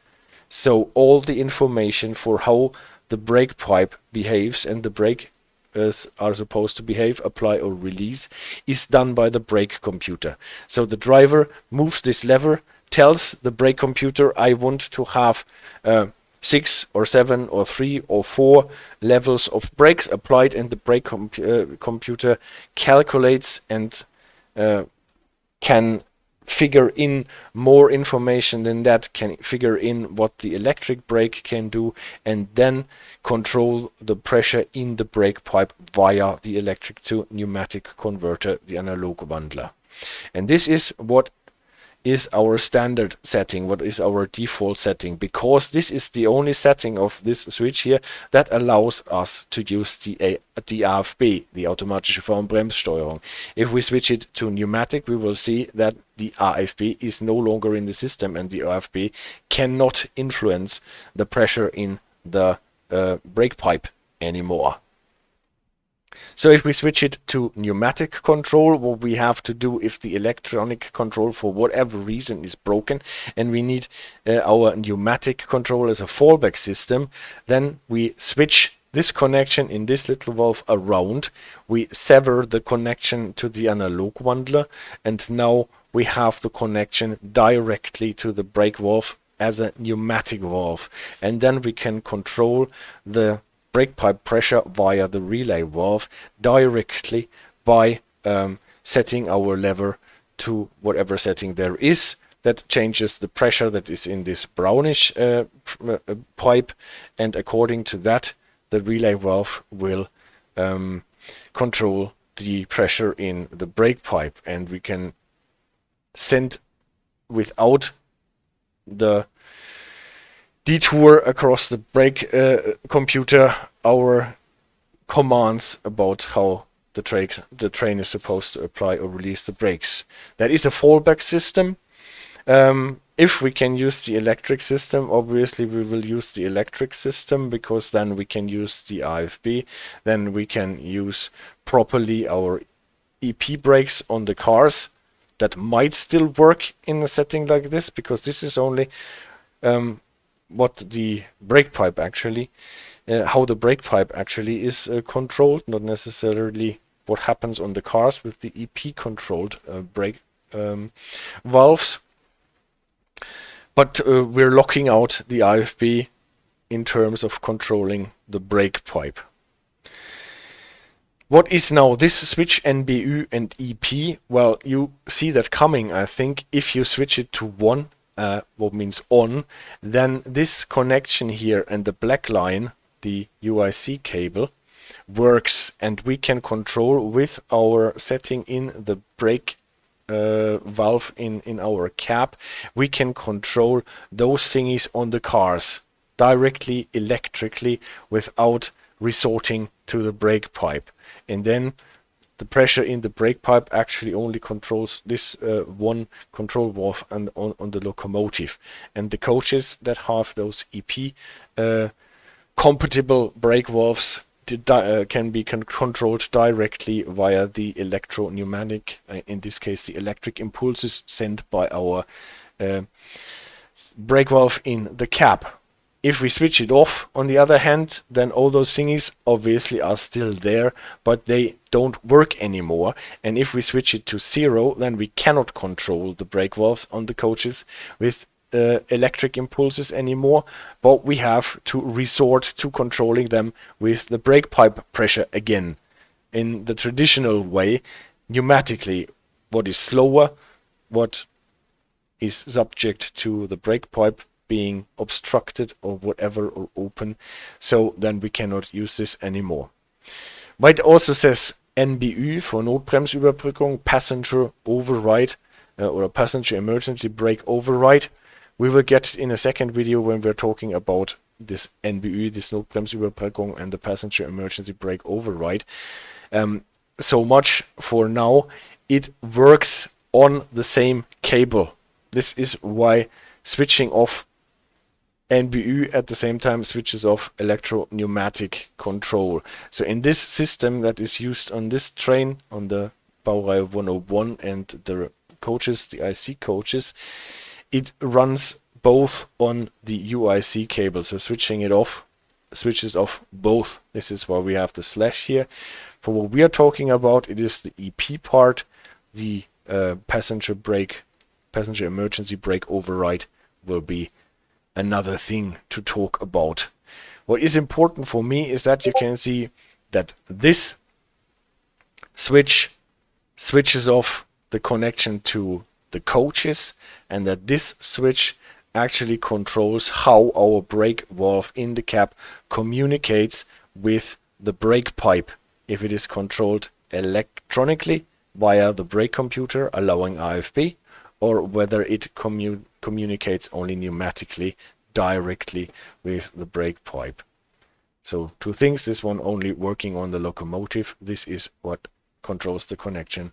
So all the information for how the brake pipe behaves and the brake are supposed to behave, apply or release, is done by the brake computer. So the driver moves this lever, tells the brake computer, I want to have 6 or 7 or 3 or 4 levels of brakes applied, and the brake computer calculates and can figure in more information than that, can figure in what the electric brake can do, and then control the pressure in the brake pipe via the electric to pneumatic converter, the analog wandler. And this is what is our standard setting, what is our default setting, because this is the only setting of this switch here that allows us to use the AFB, the automatische Fahr- und Bremssteuerung. If we switch it to pneumatic, we will see that the AFB is no longer in the system, and the AFB cannot influence the pressure in the brake pipe anymore. So if we switch it to pneumatic control, what we have to do if the electronic control for whatever reason is broken and we need our pneumatic control as a fallback system, then we switch this connection in this little valve around, we sever the connection to the analog wandler, and now we have the connection directly to the brake valve as a pneumatic valve, and then we can control the brake pipe pressure via the relay valve directly by setting our lever to whatever setting there is that changes the pressure that is in this brownish pipe, and according to that the relay valve will control the pressure in the brake pipe, and we can send without the detour across the brake computer our commands about how the train is supposed to apply or release the brakes. That is a fallback system. If we can use the electric system, obviously we will use the electric system, because then we can use the AFB, then we can use properly our EP brakes on the cars. That might still work in a setting like this, because this is only what the brake pipe actually, how the brake pipe actually is controlled, not necessarily what happens on the cars with the EP controlled brake valves. But we're locking out the AFB in terms of controlling the brake pipe. What is now this switch NBU and EP? Well, you see that coming, I think. If you switch it to 1, what means on, then this connection here and the black line, the UIC cable, works, and we can control with our setting in the brake valve in our cab. We can control those thingies on the cars directly electrically without resorting to the brake pipe. And then the pressure in the brake pipe actually only controls this one control valve on the locomotive. And the coaches that have those EP compatible brake valves can be controlled directly via the electropneumatic, in this case the electric impulses sent by our brake valve in the cab. If we switch it off, on the other hand, then all those thingies obviously are still there, but they don't work anymore. And if we switch it to 0, then we cannot control the brake valves on the coaches with electric impulses anymore, but we have to resort to controlling them with the brake pipe pressure again. In the traditional way, pneumatically, what is slower, what is subject to the brake pipe being obstructed or whatever, or open, so then we cannot use this anymore. But it also says NBU for Notbremsüberbrückung, passenger override, or a passenger emergency brake override. We will get it in a second video when we're talking about this NBU, this Notbremsüberbrückung, and the passenger emergency brake override. So much for now. It works on the same cable. This is why switching off NBU at the same time switches off electropneumatic control. So in this system that is used on this train, on the Baureihe 101 and the coaches, the IC coaches, it runs both on the UIC cable. So switching it off switches off both. This is why we have the slash here. For what we are talking about, it is the EP part, the passenger emergency brake override will be another thing to talk about. What is important for me is that you can see that this switch switches off the connection to the coaches, and that this switch actually controls how our brake valve in the cab communicates with the brake pipe. If it is controlled electronically via the brake computer allowing AFB, or whether it communicates only pneumatically directly with the brake pipe. So two things, this one only working on the locomotive, this is what controls the connection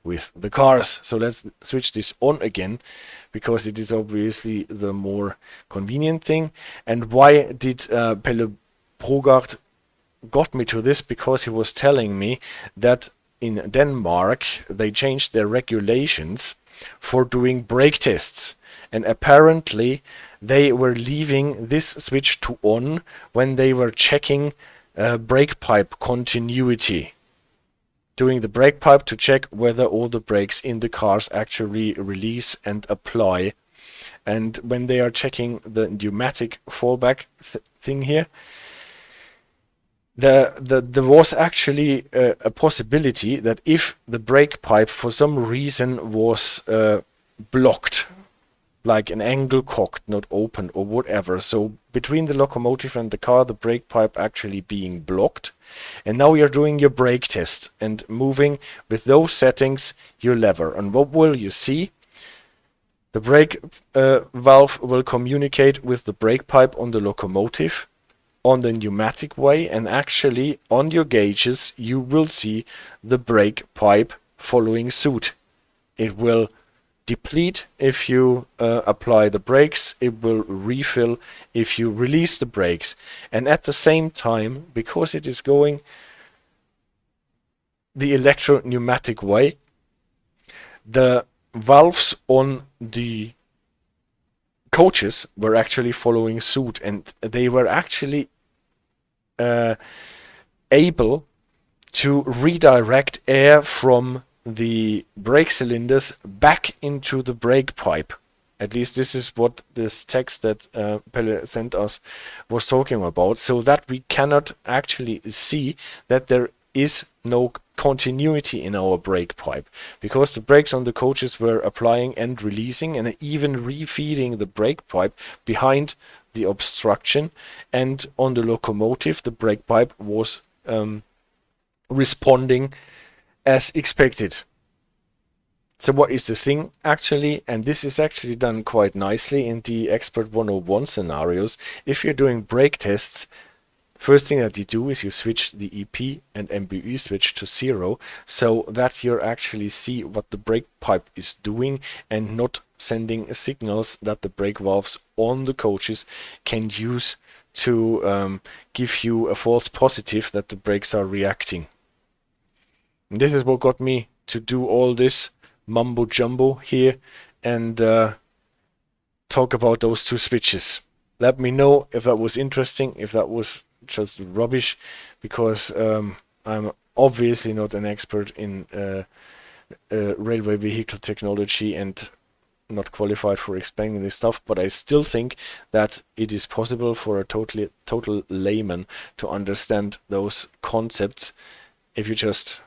with the cars. So let's switch this on again, because it is obviously the more convenient thing. And why did Pelle Brogard got me to this? Because he was telling me that in Denmark they changed their regulations for doing brake tests, and apparently they were leaving this switch to on when they were checking brake pipe continuity, doing the brake pipe to check whether all the brakes in the cars actually release and apply. And when they are checking the pneumatic fallback thing here, there was actually a possibility that if the brake pipe for some reason was blocked, like an angle cocked, not opened or whatever, so between the locomotive and the car, the brake pipe actually being blocked, and now you're doing your brake test and moving with those settings your lever, and what will you see? The brake valve will communicate with the brake pipe on the locomotive on the pneumatic way, and actually on your gauges you will see the brake pipe following suit. It will deplete if you apply the brakes, it will refill if you release the brakes, and at the same time, because it is going the electropneumatic way, the valves on the coaches were actually following suit, and they were actually able to redirect air from the brake cylinders back into the brake pipe. At least this is what this text that Pelle sent us was talking about, so that we cannot actually see that there is no continuity in our brake pipe, because the brakes on the coaches were applying and releasing and even refeeding the brake pipe behind the obstruction, and on the locomotive the brake pipe was responding as expected. So what is the thing actually? And this is actually done quite nicely in the Expert 101 scenarios. If you're doing brake tests, first thing that you do is you switch the EP and MBE switch to 0, so that you actually see what the brake pipe is doing and not sending signals that the brake valves on the coaches can use to give you a false positive that the brakes are reacting. And this is what got me to do all this mumbo jumbo here and talk about those two switches. Let me know if that was interesting, if that was just rubbish, because I'm obviously not an expert in railway vehicle technology and not qualified for explaining this stuff, but I still think that it is possible for a total layman to understand those concepts if you just,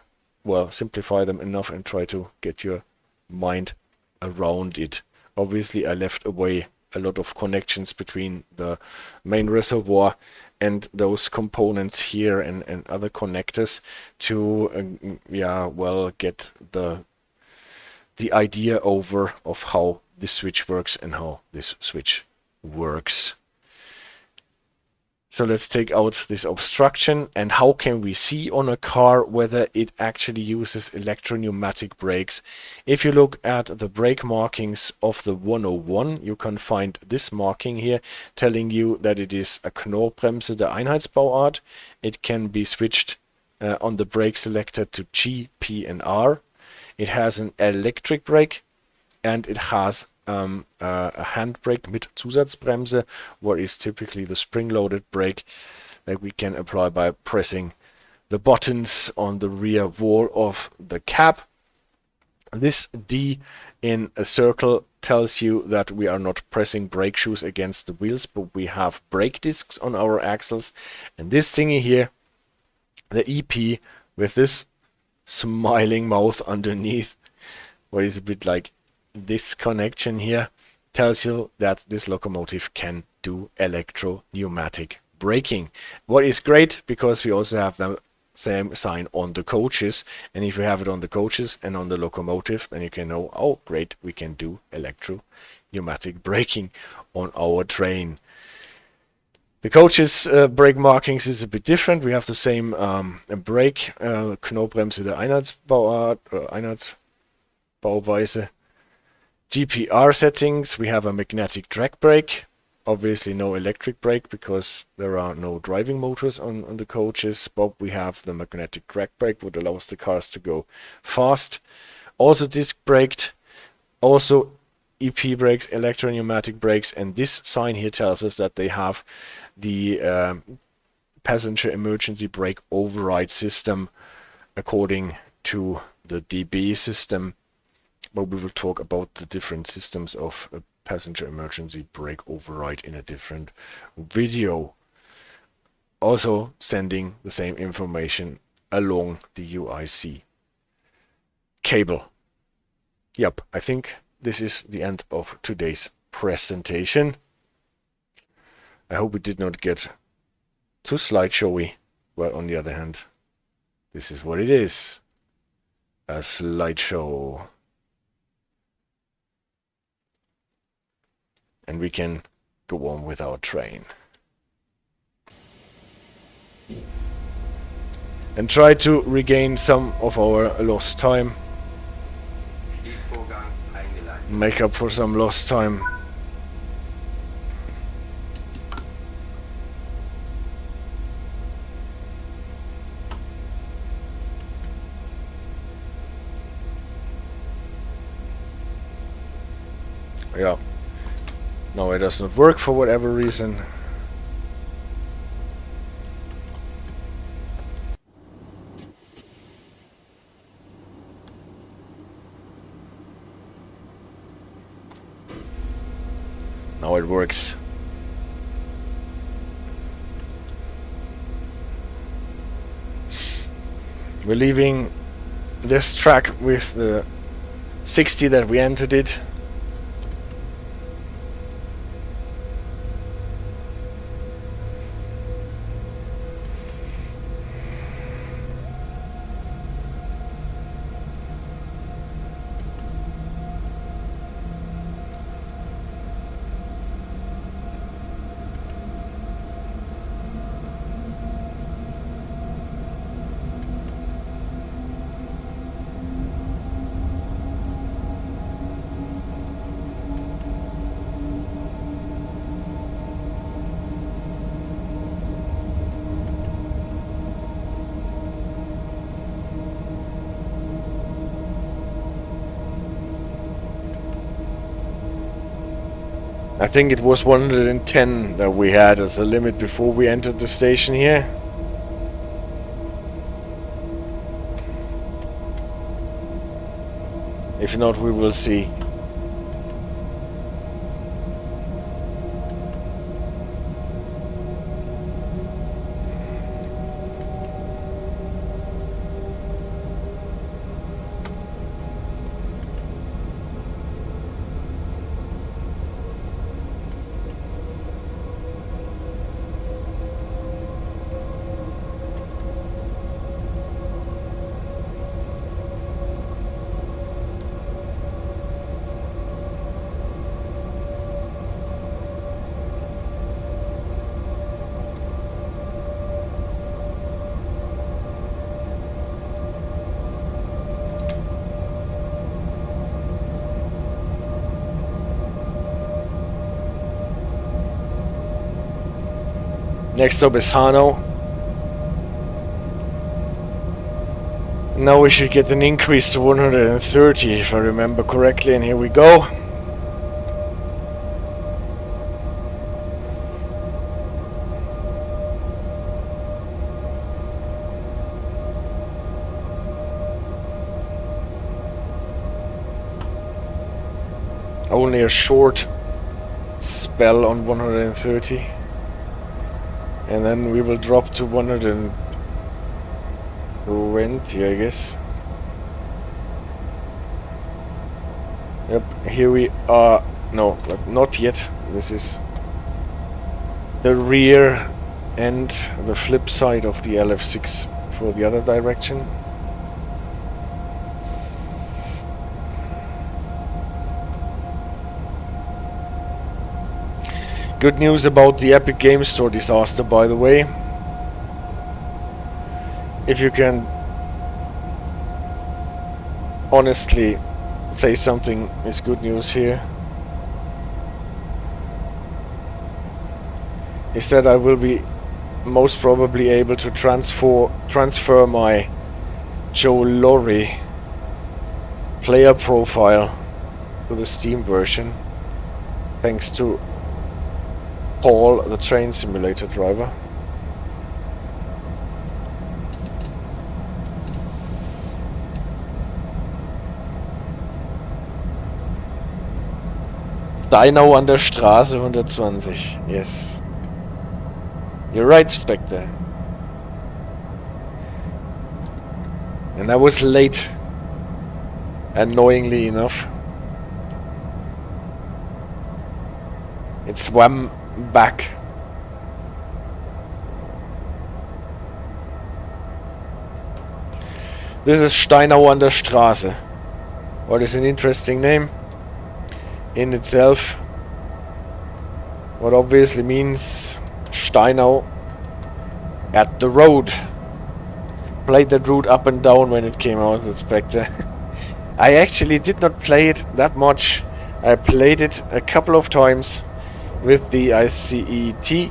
well, simplify them enough and try to get your mind around it. Obviously, I left away a lot of connections between the main reservoir and those components here and other connectors to get the idea over of how this switch works and how this switch works. So let's take out this obstruction, and how can we see on a car whether it actually uses electropneumatic brakes? If you look at the brake markings of the 101, you can find this marking here telling you that it is a Knorrbremse der Einheitsbauart. It can be switched on the brake selector to G, P and R. It has an electric brake, and it has a handbrake mit Zusatzbremse, what is typically the spring-loaded brake that we can apply by pressing the buttons on the rear wall of the cab. This D in a circle tells you that we are not pressing brake shoes against the wheels, but we have brake discs on our axles. And this thingy here, the EP with this smiling mouth underneath, what is a bit like this connection here, tells you that this locomotive can do electropneumatic braking. What is great, because we also have the same sign on the coaches, and if you have it on the coaches and on the locomotive, then you can know, oh great, we can do electropneumatic braking on our train. The coaches brake markings is a bit different. We have the same brake, Knorrbremse der Einheitsbauart, Einheitsbauweise. GPR settings, we have a magnetic drag brake, obviously no electric brake because there are no driving motors on the coaches, but we have the magnetic drag brake, which allows the cars to go fast. Also disc braked, also EP brakes, electropneumatic brakes, and this sign here tells us that they have the passenger emergency brake override system according to the DB system. But we will talk about the different systems of a passenger emergency brake override in a different video. Also sending the same information along the UIC cable. Yep, I think this is the end of today's presentation. I hope it did not get too slideshowy. Well, on the other hand, this is what it is. A slideshow. And we can go on with our train. And try to regain some of our lost time. Make up for some lost time. Yeah. No, it does not work for whatever reason. Now it works. We're leaving this track with the 60 that we entered it. I think it was 110 that we had as a limit before we entered the station here. If not, we will see. Next up is Hanau. Now we should get an increase to 130 if I remember correctly, and here we go. Only a short spell on 130. And then we will drop to 120, I guess. Yep, here we are. No, not yet. This is the rear and the flip side of the LF6 for the other direction. Good news about the Epic Games Store disaster, by the way. If you can honestly say something is good news here, is that I will be most probably able to transfer my Joe Lorry player profile to the Steam version, thanks to Paul, the train simulator driver. Steinau an der Straße 120. Yes. You're right, Spectre. And I was late, annoyingly enough. It swam back. This is Steinau an der Straße. What is an interesting name in itself. What obviously means Steinau at the road. Played that route up and down when it came out, the Spectre. I actually did not play it that much. I played it a couple of times with the ICET,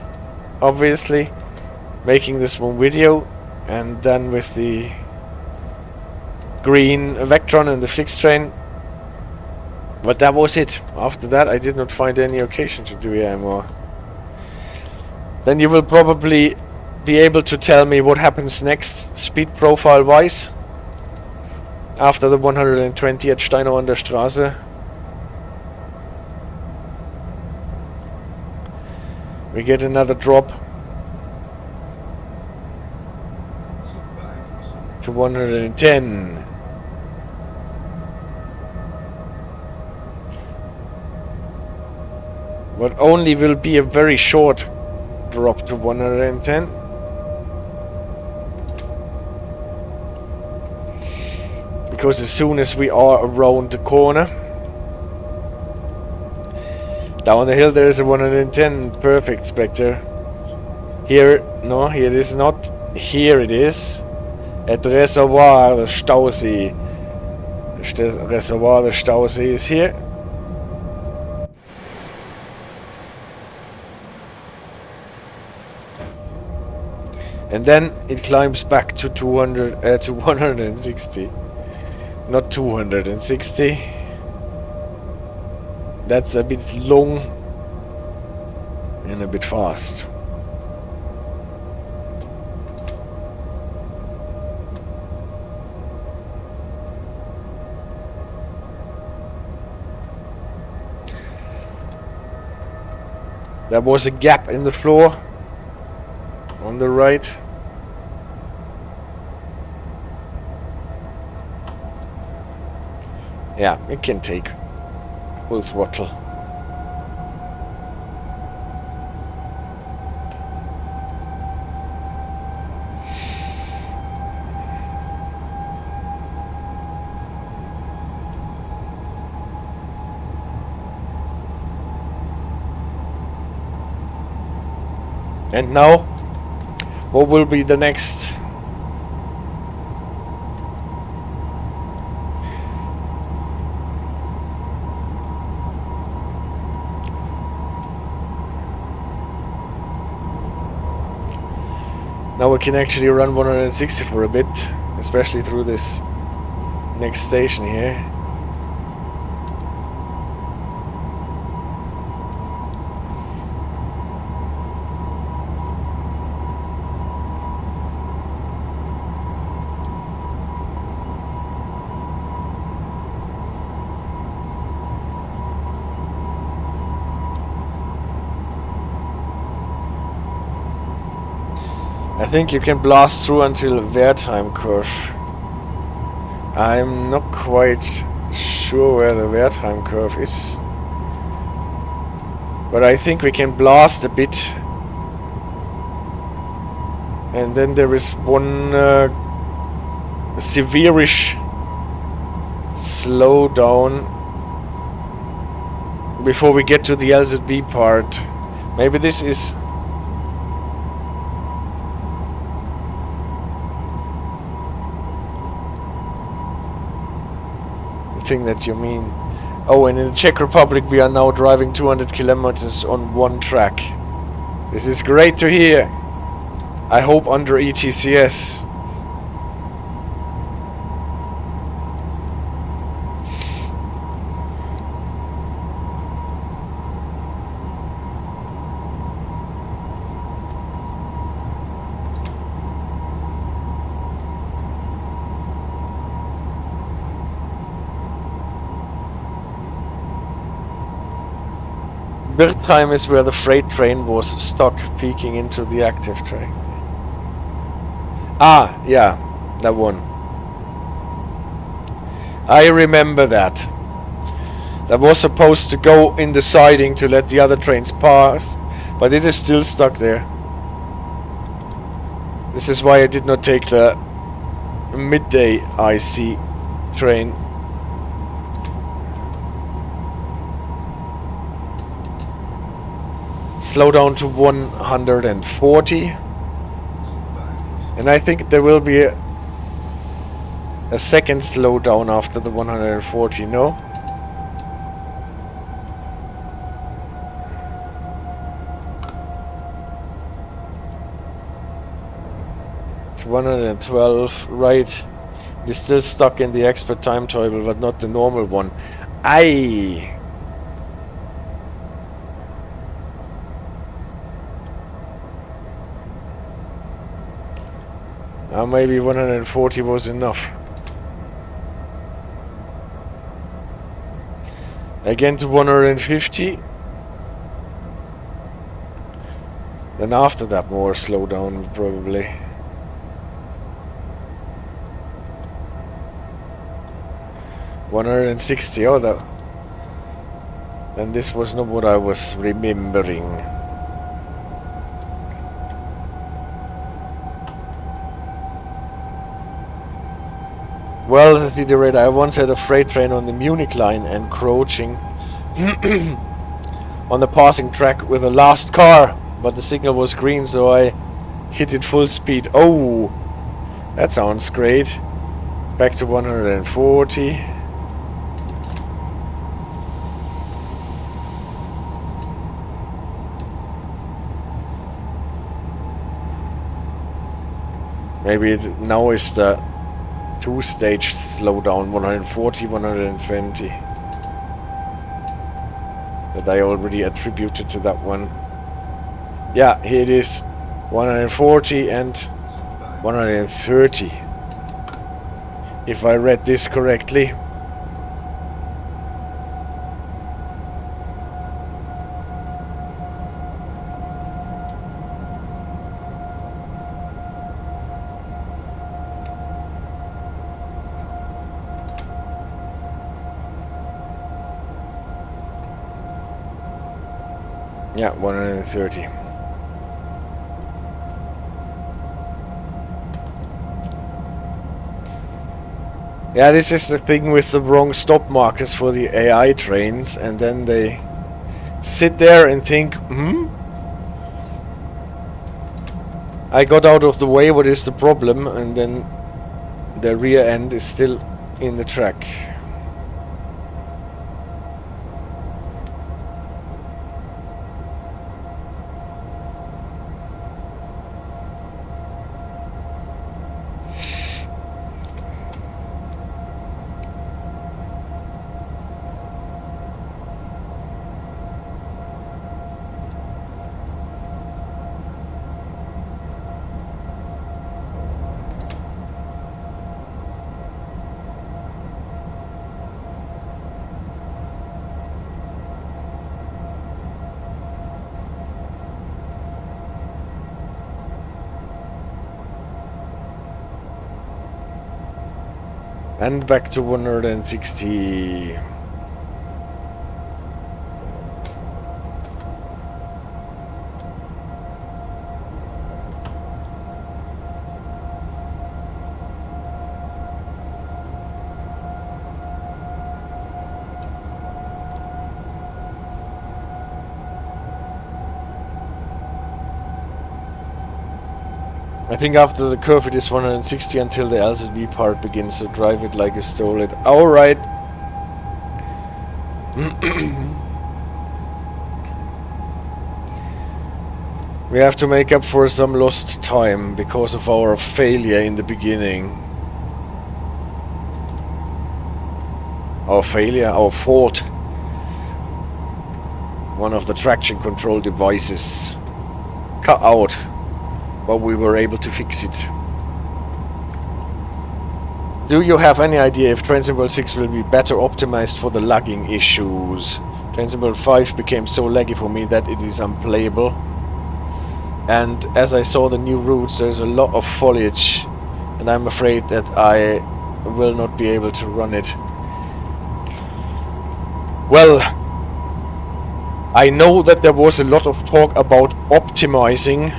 obviously, making this one video, and then with the green Vectron and the Flix train. But that was it. After that I did not find any occasion to do it anymore. Then you will probably be able to tell me what happens next, speed profile wise, after the 120 at Steinau an der Straße. We get another drop. to 110. But only will be a very short drop to 110. Because as soon as we are around the corner, down the hill there is a 110. Perfect, Spectre. Here, no, here it is not. Here it is. At Reservoir, the Stausee. The Reservoir, the Stausee is here. And then it climbs back to 200, to 160. Not 260. That's a bit long and a bit fast. There was a gap in the floor on the right. Yeah, it can take full throttle. And now, what will be the next? Now we can actually run 160 for a bit, especially through this next station here. I think you can blast through until wear time curve. I'm not quite sure where the wear time curve is, but I think we can blast a bit, and then there is one severe-ish slowdown before we get to the LZB part. Maybe this is thing that you mean. Oh, and in the Czech Republic we are now driving 200 kilometers on one track. This is great to hear. I hope under ETCS. Birtheim is where the freight train was stuck, peeking into the active train. Ah, yeah, that one. I remember that. That was supposed to go in the siding to let the other trains pass, but it is still stuck there. This is why I did not take the midday IC train. Slow down to 140, and I think there will be a second slowdown after the 140, no? It's 112, right? It's still stuck in the expert timetable, but not the normal one. Aye! Maybe 140 was enough. Again to 150. Then after that more slowdown probably. 160. Oh, that. And this was not what I was remembering. Well, the rate. I once had a freight train on the Munich line encroaching on the passing track with the last car, but the signal was green, so I hit it full speed. Oh, that sounds great. Back to 140. Maybe it now is the two-stage slowdown, 140, 120. That I already attributed to that one. Yeah, here it is. 140 and 130. If I read this correctly. Yeah, 130. Yeah, this is the thing with the wrong stop markers for the AI trains, and then they sit there and think, I got out of the way, what is the problem? And then the rear end is still in the track. And back to 160. I think after the curve it is 160 until the LZB part begins, so drive it like you stole it. Alright. We have to make up for some lost time because of our failure in the beginning. Our failure, our fault. One of the traction control devices cut out. But we were able to fix it. Do you have any idea if Train Symbol 6 will be better optimized for the lagging issues? Train Symbol 5 became so laggy for me that it is unplayable. And as I saw the new routes, there's a lot of foliage, and I'm afraid that I will not be able to run it. Well, I know that there was a lot of talk about optimizing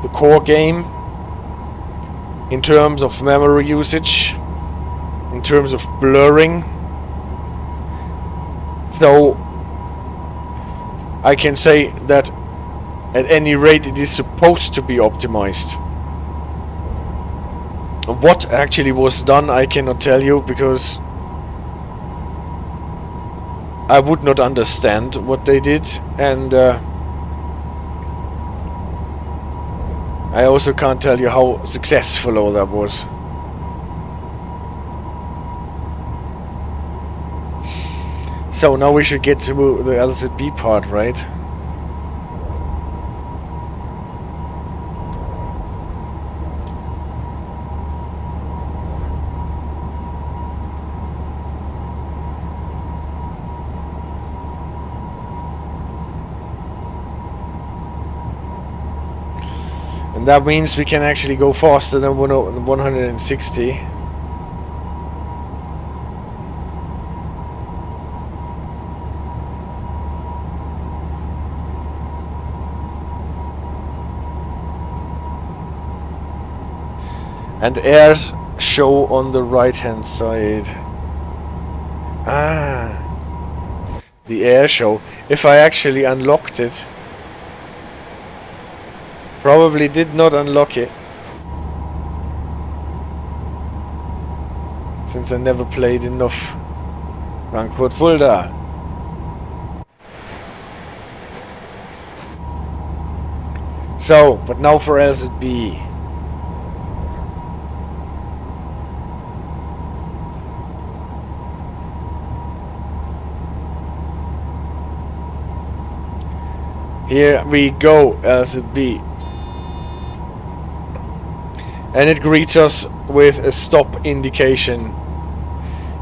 the core game in terms of memory usage, in terms of blurring. So I can say that at any rate it is supposed to be optimized. What actually was done I cannot tell you, because I would not understand what they did, and I also can't tell you how successful all that was. So now we should get to the LZB part, right? And that means we can actually go faster than 160. And airs show on the right hand side. Ah, the air show. If I actually unlocked it, probably did not unlock it, since I never played enough Frankfurt Fulda. So, but now for LZB. Here we go, LZB. And it greets us with a stop indication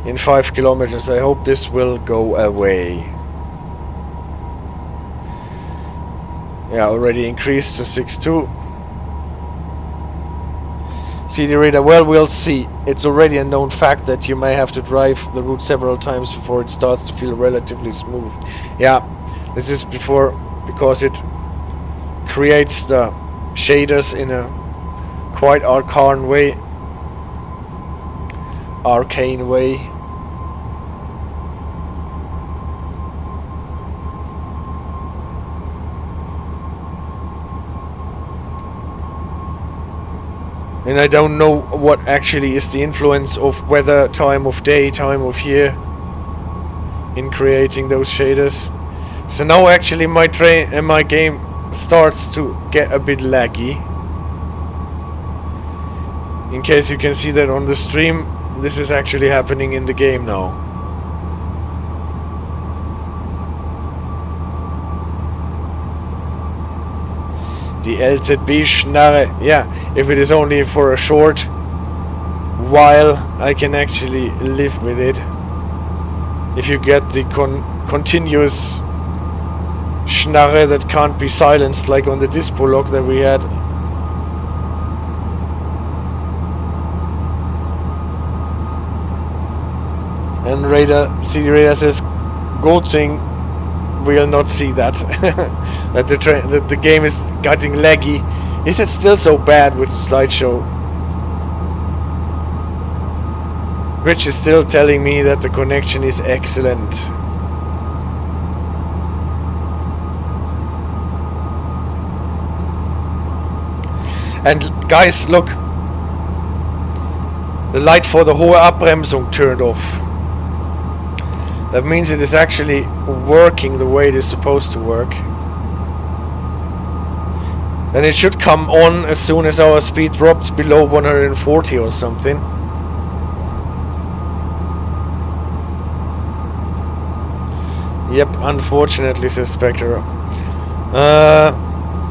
in 5 kilometers. I hope this will go away. Yeah, already increased to 6.2. CD radar, well, we'll see. It's already a known fact that you may have to drive the route several times before it starts to feel relatively smooth. Yeah, this is because it creates the shaders in a quite arcane way. And I don't know what actually is the influence of weather, time of day, time of year in creating those shaders. So now actually my game starts to get a bit laggy. In case you can see that on the stream, this is actually happening in the game now. The LZB Schnarre, yeah, if it is only for a short while, I can actually live with it. If you get the continuous Schnarre that can't be silenced, like on the dispo lock that we had. And CD radar says, good thing we'll not see that. that the game is getting laggy. Is it still so bad with the slideshow? Rich is still telling me that the connection is excellent. And guys, look. The light for the Hohe Abbremsung turned off. That means it is actually working the way it is supposed to work. Then it should come on as soon as our speed drops below 140 or something. Yep, unfortunately, says Spectre.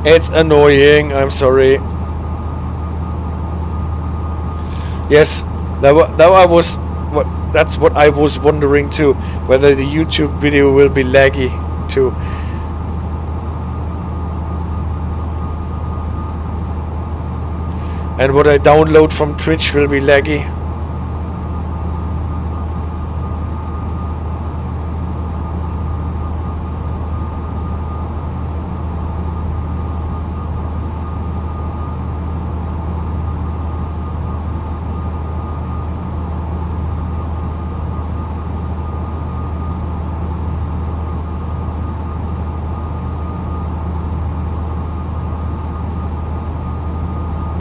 It's annoying, I'm sorry. Yes, that's what I was wondering too, whether the YouTube video will be laggy too. And what I download from Twitch will be laggy.